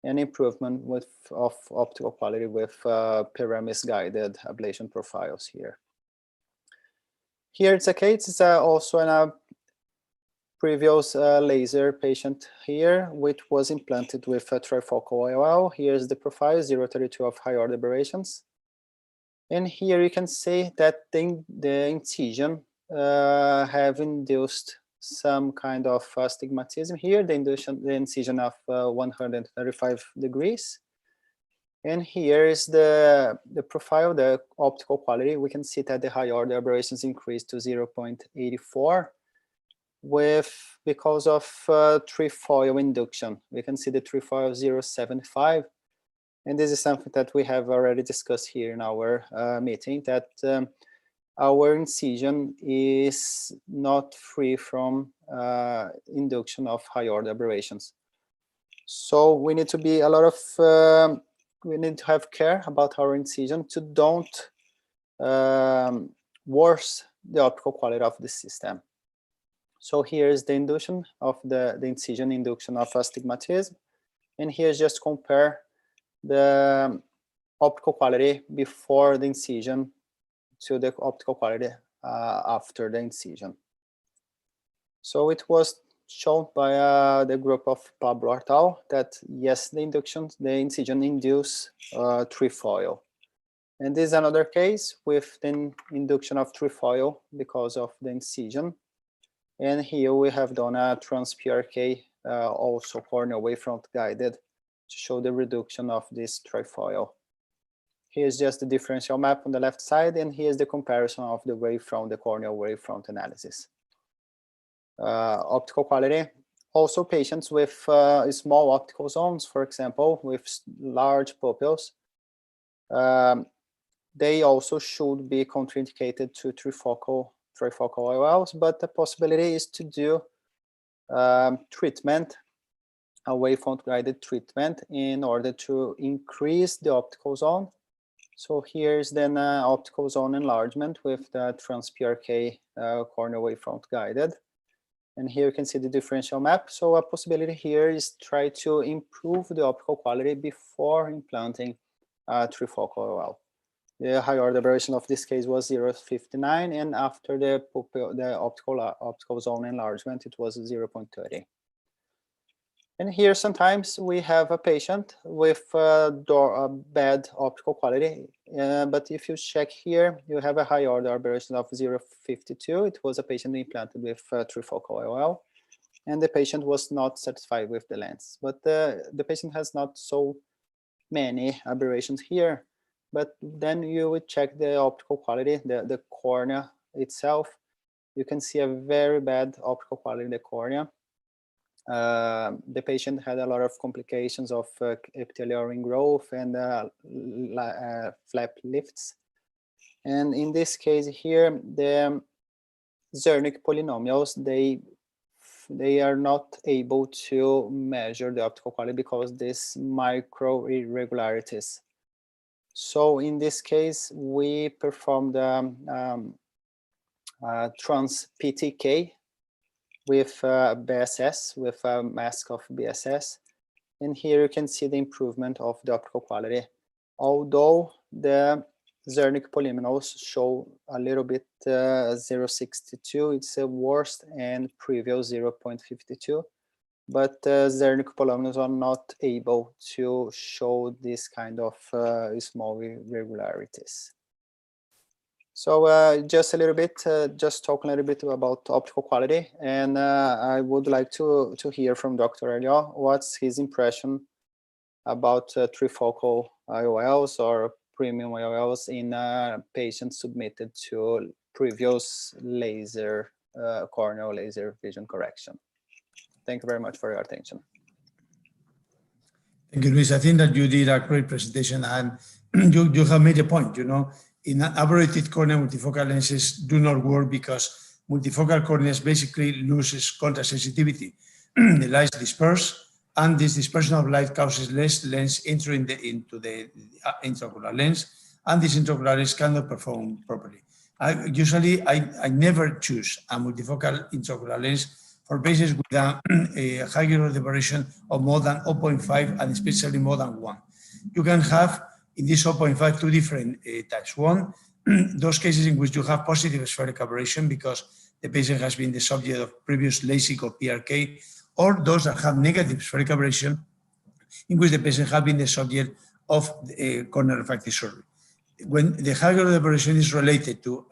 and improvement of optical quality with Paramis guided ablation profiles here. Here it's a case, it's also a previous laser patient here, which was implanted with a trifocal IOL. Here's the profile, 0.32 of high order aberrations. And here you can see that the incision have induced some kind of astigmatism here, the incision of 135 degrees. And here is the profile, the optical quality. We can see that the high order aberrations increased to 0.84 because of trefoil induction. We can see the trefoil 0.75. And this is something that we have already discussed here in our meeting, that our incision is not free from induction of high order aberrations. So we need to be we need to have care about our incision to don't worsen the optical quality of the system. So here is the induction of the incision induction of astigmatism. And here's just compare the optical quality before the incision to the optical quality after the incision. So it was shown by the group of Pablo et al. That yes, the incision induce trefoil. And this is another case with the induction of trefoil because of the incision. And here we have done a trans-PRK, also corneal wavefront guided, to show the reduction of this trefoil. Here's just the differential map on the left side, and here's the comparison of the wavefront, the corneal wavefront analysis. Optical quality. Also patients with small optical zones, for example, with large pupils, they also should be contraindicated to trifocal IOLs, but the possibility is to do treatment, a wavefront guided treatment, in order to increase the optical zone. So here's then optical zone enlargement with the trans-PRK corneal wavefront guided. And here you can see the differential map. So a possibility here is try to improve the optical quality before implanting trifocal IOL. The high order aberration of this case was 0.59, and after the optical zone enlargement, it was 0.30. And here sometimes we have a patient with bad optical quality, but if you check here, you have a high order aberration of 0.52. It was a patient implanted with trifocal IOL. and the patient was not satisfied with the lens. But the patient has not so many aberrations here. But then you would check the optical quality, the cornea itself. You can see a very bad optical quality in the cornea. The patient had a lot of complications of epithelial ring growth and flap lifts. And in this case here, the Zernike polynomials, they are not able to measure the optical quality because these micro irregularities. So in this case, we performed trans PTK with BSS, with a mask of BSS. And here you can see the improvement of the optical quality. Although the Zernike polynomials show a little bit 0.62, it's a worst and previous 0.52. But Zernike polynomials are not able to show this kind of small irregularities. So just a little bit, just talking a little bit about optical quality, and I would like to hear from Dr. Elliot, what's his impression about trifocal IOLs or premium IOLs in patients submitted to previous laser, corneal laser vision correction. Thank you very much for your attention. Thank you, Luis. I think that you did a great presentation, and you have made a point, you know, in aberrated cornea, multifocal lenses do not work because multifocal corneas basically loses contrast sensitivity. The light disperse, and this dispersion of light causes less lens entering into the intraocular lens, and this intraocular lens cannot perform properly. Usually, I never choose a multifocal intraocular lens for patients with a higher aberration of more than 0.5 and especially more than 1. You can have in this 0.5 two different types. One, those cases in which you have positive spherical aberration because the patient has been the subject of previous LASIK or PRK, or those that have negative spherical aberration in which the patient has been the subject of corneal refractive surgery. When the higher aberration is related to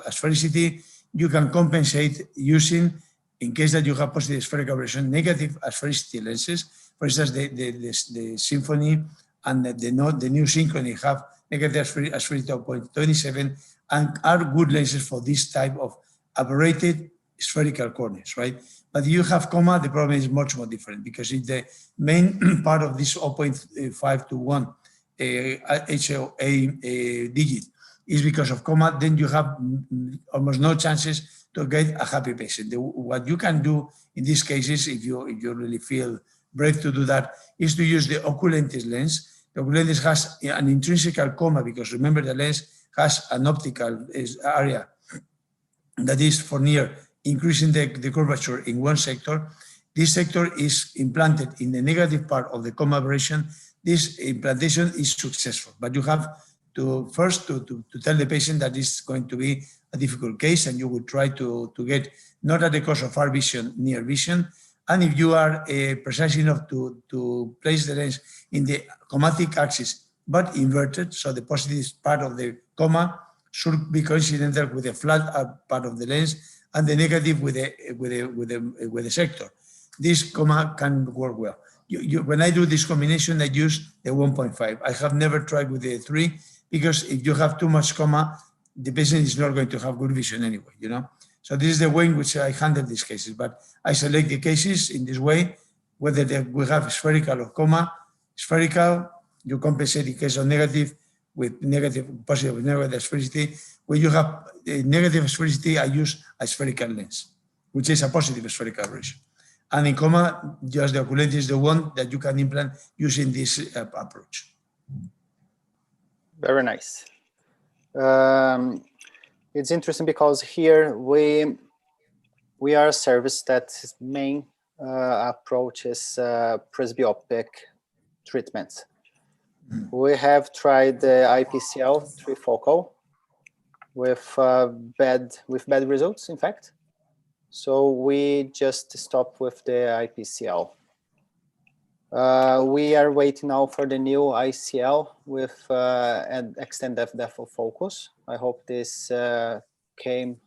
asphericity, you can compensate using, in case that you have positive spherical aberration, negative asphericity lenses. For instance, the Symphony and the new Synchrony have negative asphericity of 0.27 and are good lenses for this type of aberrated spherical corneas, right? But you have comma, the problem is much more different because if the main part of this 0.5 to 1 HOA digit is because of comma, then you have almost no chances to get a happy patient. What you can do in these cases, if you really feel brave to do that, is to use the Oculintus lens. The Oculintus has an intrinsic comma because remember the lens has an optical area that is for near increasing the curvature in one sector. This sector is implanted in the negative part of the comma aberration. This implantation is successful, but you have to first to tell the patient that it's going to be a difficult case and you will try to get not at the cost of far vision, near vision. And if you are precise enough to place the lens in the chromatic axis, but inverted, so the positive part of the comma should be coincidental with the flat part of the lens and the negative with the sector. This comma can work well. When I do this combination, I use the 1.5. I have never tried with the 3 because if you have too much comma, the patient is not going to have good vision anyway, you know? So this is the way in which I handle these cases, but I select the cases in this way, whether we have spherical or comma. Spherical, you compensate in case of negative with negative, positive with negative sphericity. When you have negative sphericity, I use a spherical lens, which is a positive spherical aberration. And in comma, just the Oculintus is the one that you can implant using this approach. Very nice. It's interesting because here we are a service that's main approach is presbyopic treatments. We have tried the IPCL trifocal with bad results, in fact. So we just stopped with the IPCL. We are waiting now for the new ICL with an extended depth of focus. I hope this came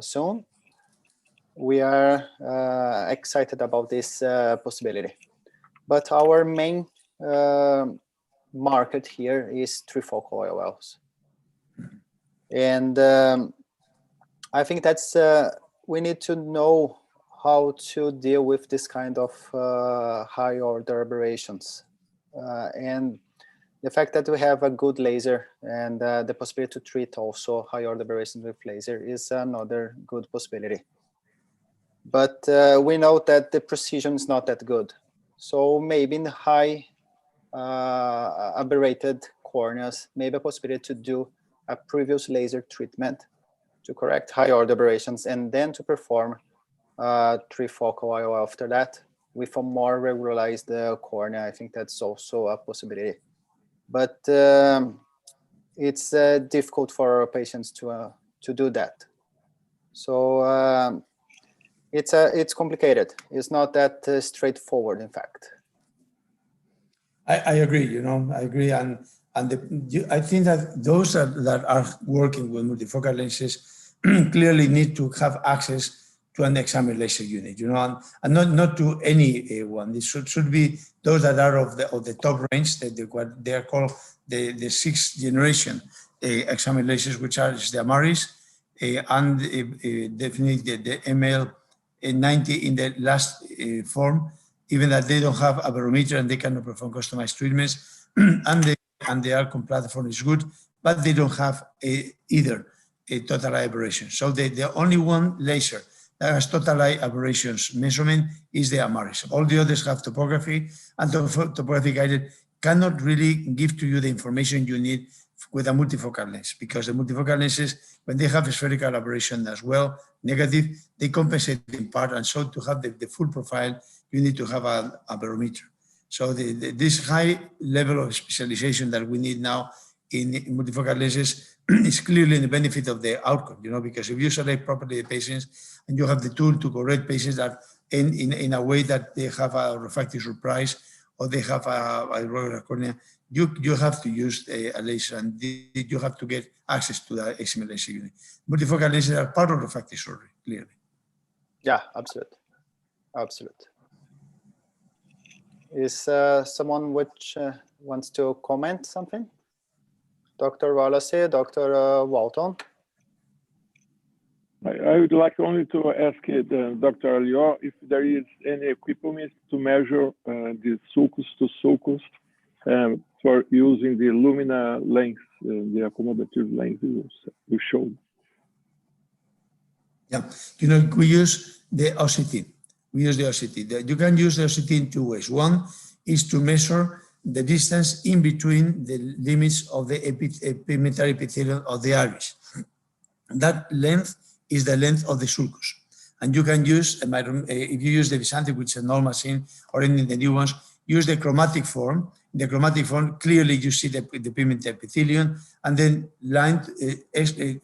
soon. we are excited about this possibility. But our main market here is trifocal IOLs. And I think that's, we need to know how to deal with this kind of high order aberrations. And the fact that we have a good laser and the possibility to treat also high order aberrations with laser is another good possibility. But we know that the precision is not that good. So maybe in high aberrated corneas, maybe a possibility to do a previous laser treatment to correct high order aberrations and then to perform trifocal IOL after that with a more regularized cornea. I think that's also a possibility. But it's difficult for our patients to do that. So it's complicated. It's not that straightforward, in fact. I agree, you know, I agree. And I think that those that are working with multifocal lenses clearly need to have access to an examined laser unit, you know, and not to any one. It should be those that are of the top range, what they are called the sixth generation examined lasers, which are the Amaris and definitely the ML90 in the last form, even that they don't have a barometer and they cannot perform customized treatments, and the Alcon platform is good, but they don't have either a total eye aberration. So the only one laser that has total eye aberrations measurement is the Amaris. All the others have topography, and topography guided cannot really give to you the information you need with a multifocal lens, because the multifocal lenses, when they have a spherical aberration as well, negative, they compensate in part, and so to have the full profile, you need to have a barometer. So this high level of specialization that we need now in multifocal lenses is clearly in the benefit of the outcome, you know, because if you select properly the patients and you have the tool to correct patients that in a way that they have a refractive surprise or they have a irregular cornea, you have to use a laser, and you have to get access to the examined laser unit. Multifocal lenses are part of refractive surgery, clearly. Yeah, absolutely. Absolutely. Is someone which wants to comment something? Dr. Wallace, Dr. Walton? I would like only to ask Dr. Alió if there is any equipment to measure the sulcus to sulcus for using the Lumina lens, the accommodative lens you showed. Yeah, you know, we use the OCT. We use the OCT. You can use the OCT in two ways. One is to measure the distance in between the limits of the perimeter epithelium of the iris. That length is the length of the sulcus. And you can use, if you use the Visite, which is a normal machine, or any of the new ones, use the chromatic form. In the chromatic form, clearly you see the perimeter epithelium, and then lined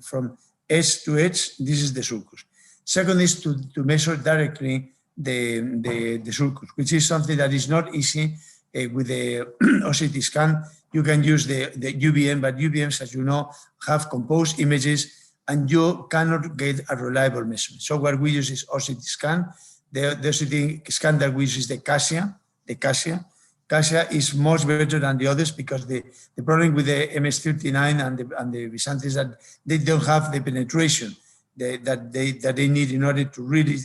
from edge to edge, this is the sulcus. Second is to measure directly the sulcus, which is something that is not easy with the OCT scan. You can use the UVM, but UVMs, as you know, have composed images, and you cannot get a reliable measurement. So what we use is OCT scan. The OCT scan that we use is the Cassia. Cassia is much better than the others because the problem with the MS39 and the Visite is that they don't have the penetration that they need in order to really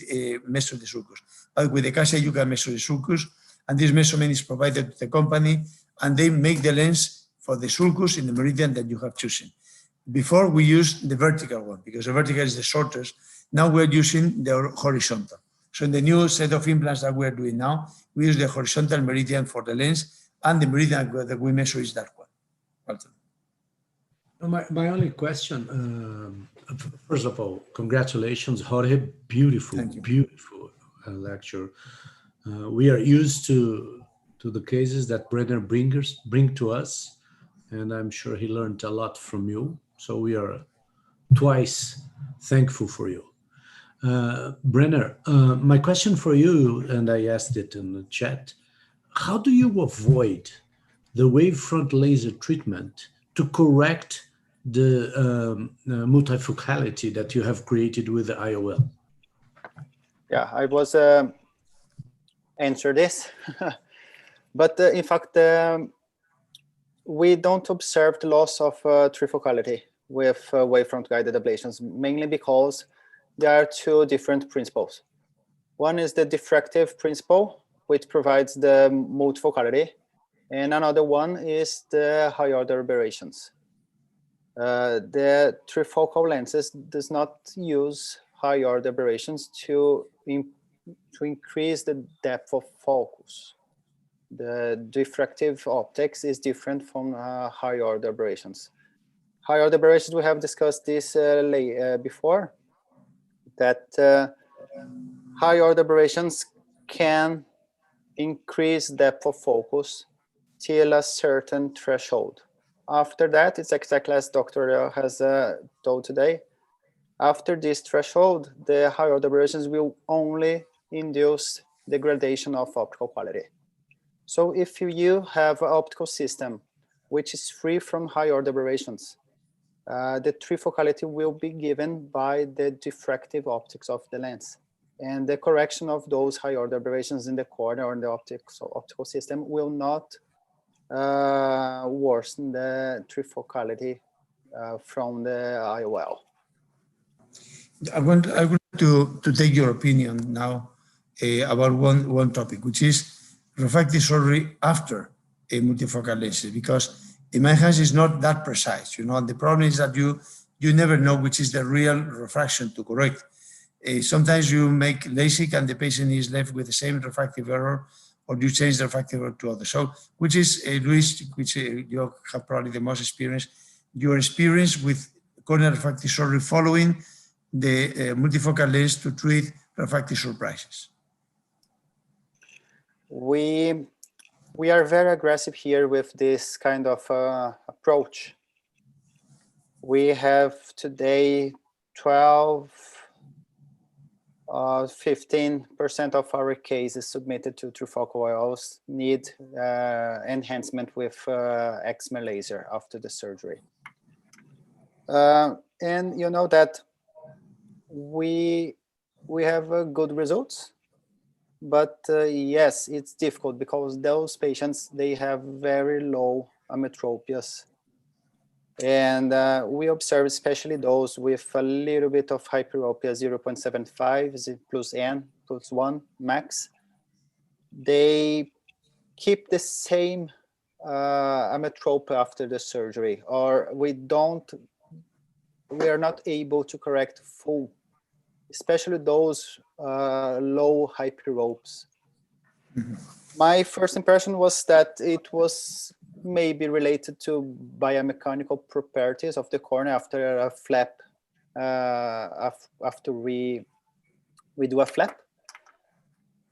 measure the sulcus. But with the Cassia, you can measure the sulcus, and this measurement is provided to the company, and they make the lens for the sulcus in the meridian that you have chosen. Before, we used the vertical one because the vertical is the shortest. Now we're using the horizontal. So in the new set of implants that we're doing now, we use the horizontal meridian for the lens, and the meridian that we measure is that one. My only question, first of all, congratulations, Jorge. Beautiful, beautiful lecture. We are used to the cases that Brenner bring to us, and I'm sure he learned a lot from you. So we are twice thankful for you. Brenner, my question for you, and I asked it in the chat, how do you avoid the wavefront laser treatment to correct the multifocality that you have created with the IOL? Yeah, I was answer this, but in fact, we don't observe the loss of trifocality with wavefront guided ablations, mainly because there are two different principles. One is the diffractive principle, which provides the multifocality, and another one is the high order aberrations. The trifocal lenses does not use high order aberrations to increase the depth of focus. The diffractive optics is different from high order aberrations. High order aberrations, we have discussed this before, that high order aberrations can increase depth of focus till a certain threshold. After that, it's exactly as Dr. has told today. After this threshold, the high order aberrations will only induce degradation of optical quality. So if you have an optical system which is free from high order aberrations, the trifocality will be given by the diffractive optics of the lens. And the correction of those high order aberrations in the cornea or in the optical system will not worsen the trifocality from the IOL. I want to take your opinion now about one topic, which is refractive surgery after a multifocal lenses, because in my hands is not that precise, you know, and the problem is that you never know which is the real refraction to correct. Sometimes you make LASIK and the patient is left with the same refractive error, or you change the refractive error to others. So, which is, Luis, which you have probably the most experience, your experience with corneal refractive surgery following the multifocal lens to treat refractive surprises? We are very aggressive here with this kind of approach. We have today 15% of our cases submitted to trifocal IOLs need enhancement with excimer laser after the surgery. And you know that we have good results, but yes, it's difficult because those patients, they have very low ametropias. And we observe especially those with a little bit of hyperopia, 0.75 plus n plus 1 max. They keep the same ametropia after the surgery, or we are not able to correct full, especially those low hyperopes. Mm-hmm. My first impression was that it was maybe related to biomechanical properties of the cornea after a flap, after we do a flap.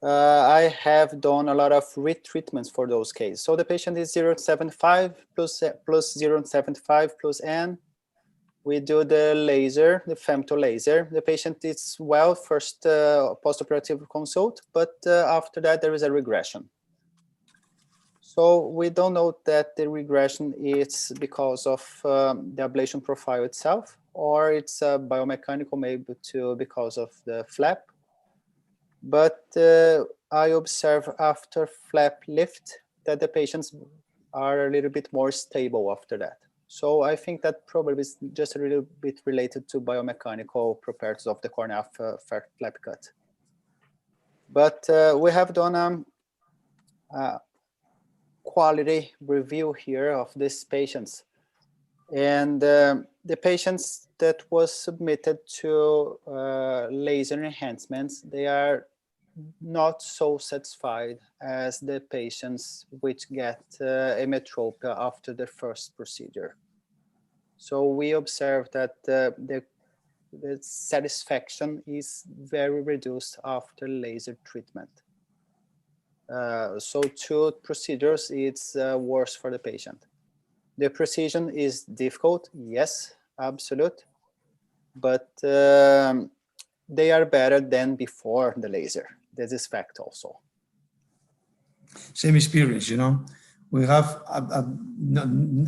I have done a lot of retreatments for those cases. So the patient is 0.75 plus 0.75 plus n. We do the laser, the femto laser. The patient is well, first postoperative consult, but after that there is a regression. So we don't know that the regression is because of the ablation profile itself, or it's biomechanical, maybe because of the flap. But I observe after flap lift that the patients are a little bit more stable after that. So I think that probably is just a little bit related to biomechanical properties of the cornea after flap cut. But we have done quality review here of these patients, and the patients that was submitted to laser enhancements, they are not so satisfied as the patients which get ametropia after the first procedure. So we observe that the satisfaction is very reduced after laser treatment. So two procedures, it's worse for the patient. The precision is difficult, yes, absolute, but they are better than before the laser. This is fact also. Same experience, you know. We have,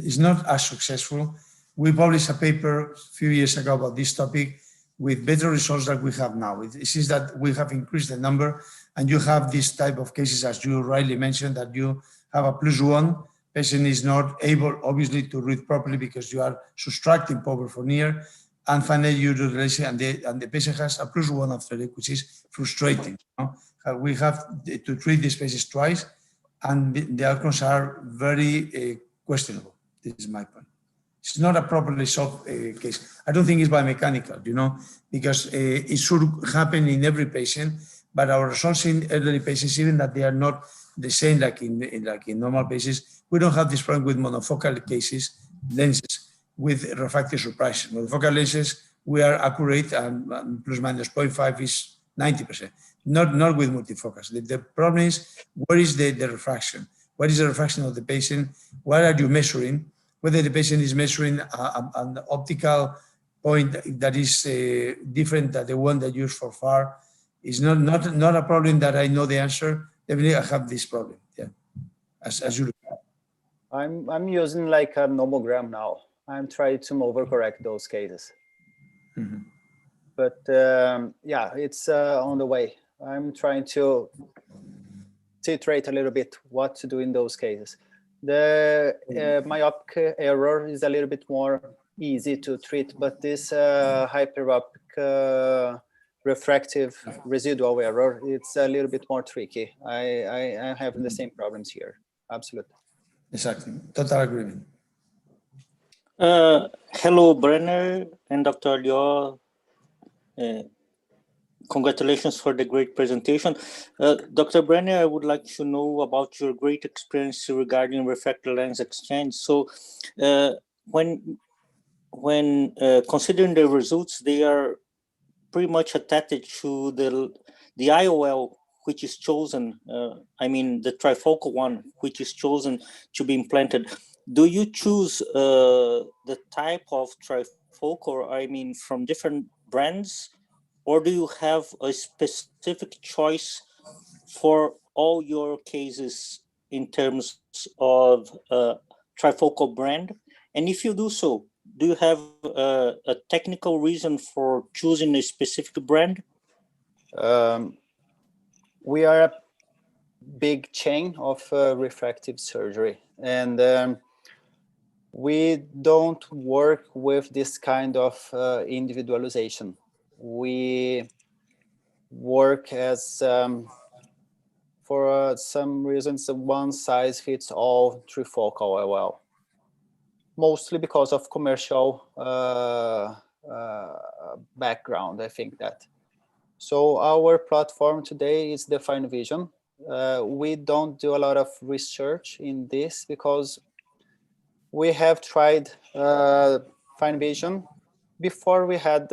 it's not as successful. We published a paper a few years ago about this topic with better results that we have now. It seems that we have increased the number, and you have this type of cases, as you rightly mentioned, that you have a +1, patient is not able, obviously, to read properly because you are subtracting power from near, and finally you do the relation, and the patient has a +1 after it, which is frustrating. We have to treat these patients twice, and the outcomes are very questionable. This is my point. It's not a properly solved case. I don't think it's biomechanical, because it should happen in every patient, but our results in elderly patients, even that they are not the same like in normal patients, we don't have this problem with monofocal cases, lenses, with refractive surprises. Monofocal lenses, we are accurate, and ±0.5 is 90%, not with multifocals. The problem is, where is the refraction? What is the refraction of the patient? What are you measuring? Whether the patient is measuring an optical point that is different than the one that you use for far is not a problem that I know the answer. Definitely, I have this problem. Yeah, as you. I'm using like a nomogram now. I'm trying to overcorrect those cases. Mm-hmm. But yeah, it's on the way. I'm trying to titrate a little bit what to do in those cases. The myopic error is a little bit more easy to treat, but this hyperopic refractive residual error, it's a little bit more tricky. I have the same problems here. Absolutely. Exactly. Total agreement. Hello, Brenner and Dr. Lior. Congratulations for the great presentation. Dr. Brenner, I would like to know about your great experience regarding refractive lens exchange. So when considering the results, they are pretty much attached to the IOL, which is chosen, I mean, the trifocal one, which is chosen to be implanted. Do you choose the type of trifocal, I mean, from different brands? Or do you have a specific choice for all your cases in terms of trifocal brand? And if you do so, do you have a technical reason for choosing a specific brand? We are a big chain of refractive surgery, and we don't work with this kind of individualization. We work as, for some reasons, a one-size-fits-all trifocal IOL, mostly because of commercial background, I think that. So our platform today is the Fine Vision. We don't do a lot of research in this because we have tried Fine Vision. Before we had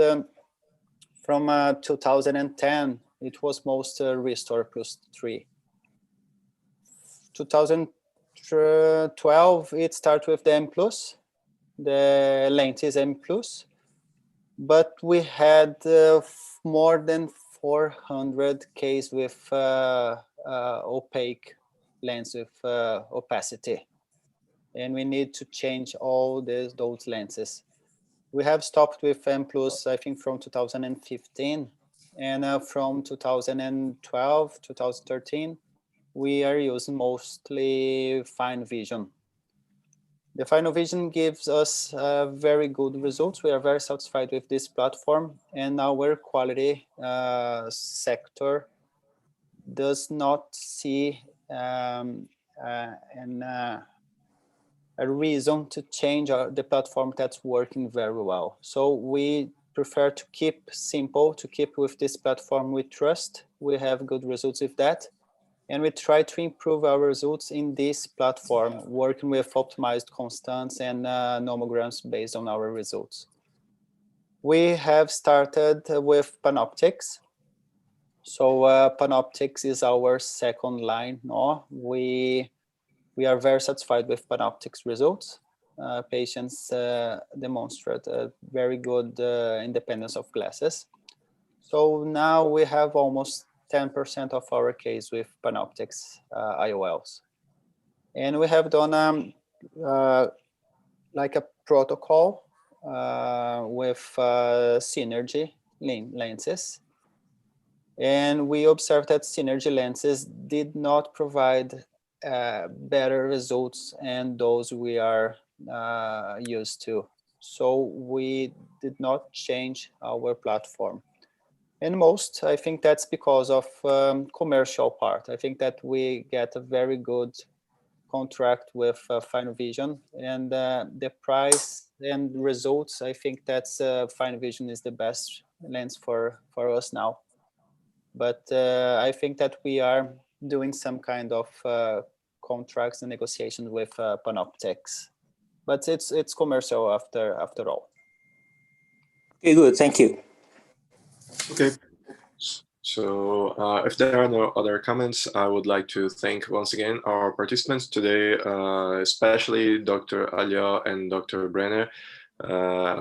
from 2010, it was most Restore +3. 2012, it started with the M+, the length is M+, but we had more than 400 cases with opaque lens with opacity, and we need to change all those lenses. We have stopped with M+, I think, from 2015, and from 2012, 2013, we are using mostly Fine Vision. The Fine Vision gives us very good results. We are very satisfied with this platform, and our quality sector does not see a reason to change the platform that's working very well. So we prefer to keep simple, to keep with this platform we trust. We have good results with that. And we try to improve our results in this platform, working with optimized constants and nomograms based on our results. We have started with Panoptics. So Panoptics is our second line. No? We are very satisfied with Panoptics results. Patients demonstrate a very good independence of glasses. So now we have almost 10% of our case with Panoptics IOLs. And we have done like a protocol with Synergy lenses. And we observed that synergy lenses did not provide better results than those we are used to. So we did not change our platform. And most, I think that's because of commercial part. I think that we get a very good contract with Fine Vision, and the price and results, I think that's Fine Vision is the best lens for us now. But I think that we are doing some kind of contracts and negotiations with Panoptics, but it's commercial after all. Okay, good. Thank you. Okay. So if there are no other comments, I would like to thank once again our participants today, especially Dr. Alio and Dr. Brenner,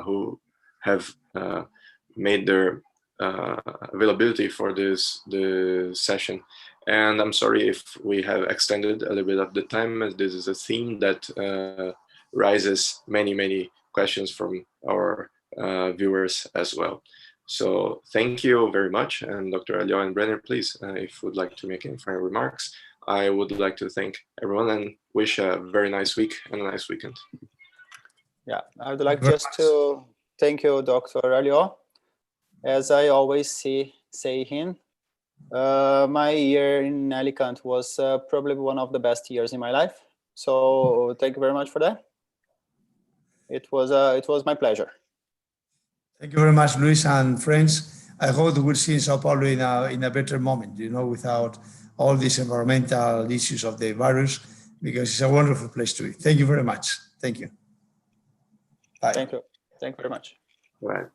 who have made their availability for this session. And I'm sorry if we have extended a little bit of the time, as this is a theme that raises many questions from our viewers as well. So thank you very much. And Dr. Alio and Brenner, please, if you would like to make any final remarks, I would like to thank everyone and wish a very nice week and a nice weekend. Yeah, I would like just to thank you, Dr. Alio. As I always say him, my year in Alicante was probably one of the best years in my life. So thank you very much for that. It was my pleasure. Thank you very much, Luis and friends. I hope we'll see in Sao Paulo in a better moment, you know, without all these environmental issues of the virus, because it's a wonderful place to be. Thank you very much. Thank you. Bye. Thank you. Thank you very much. Bye.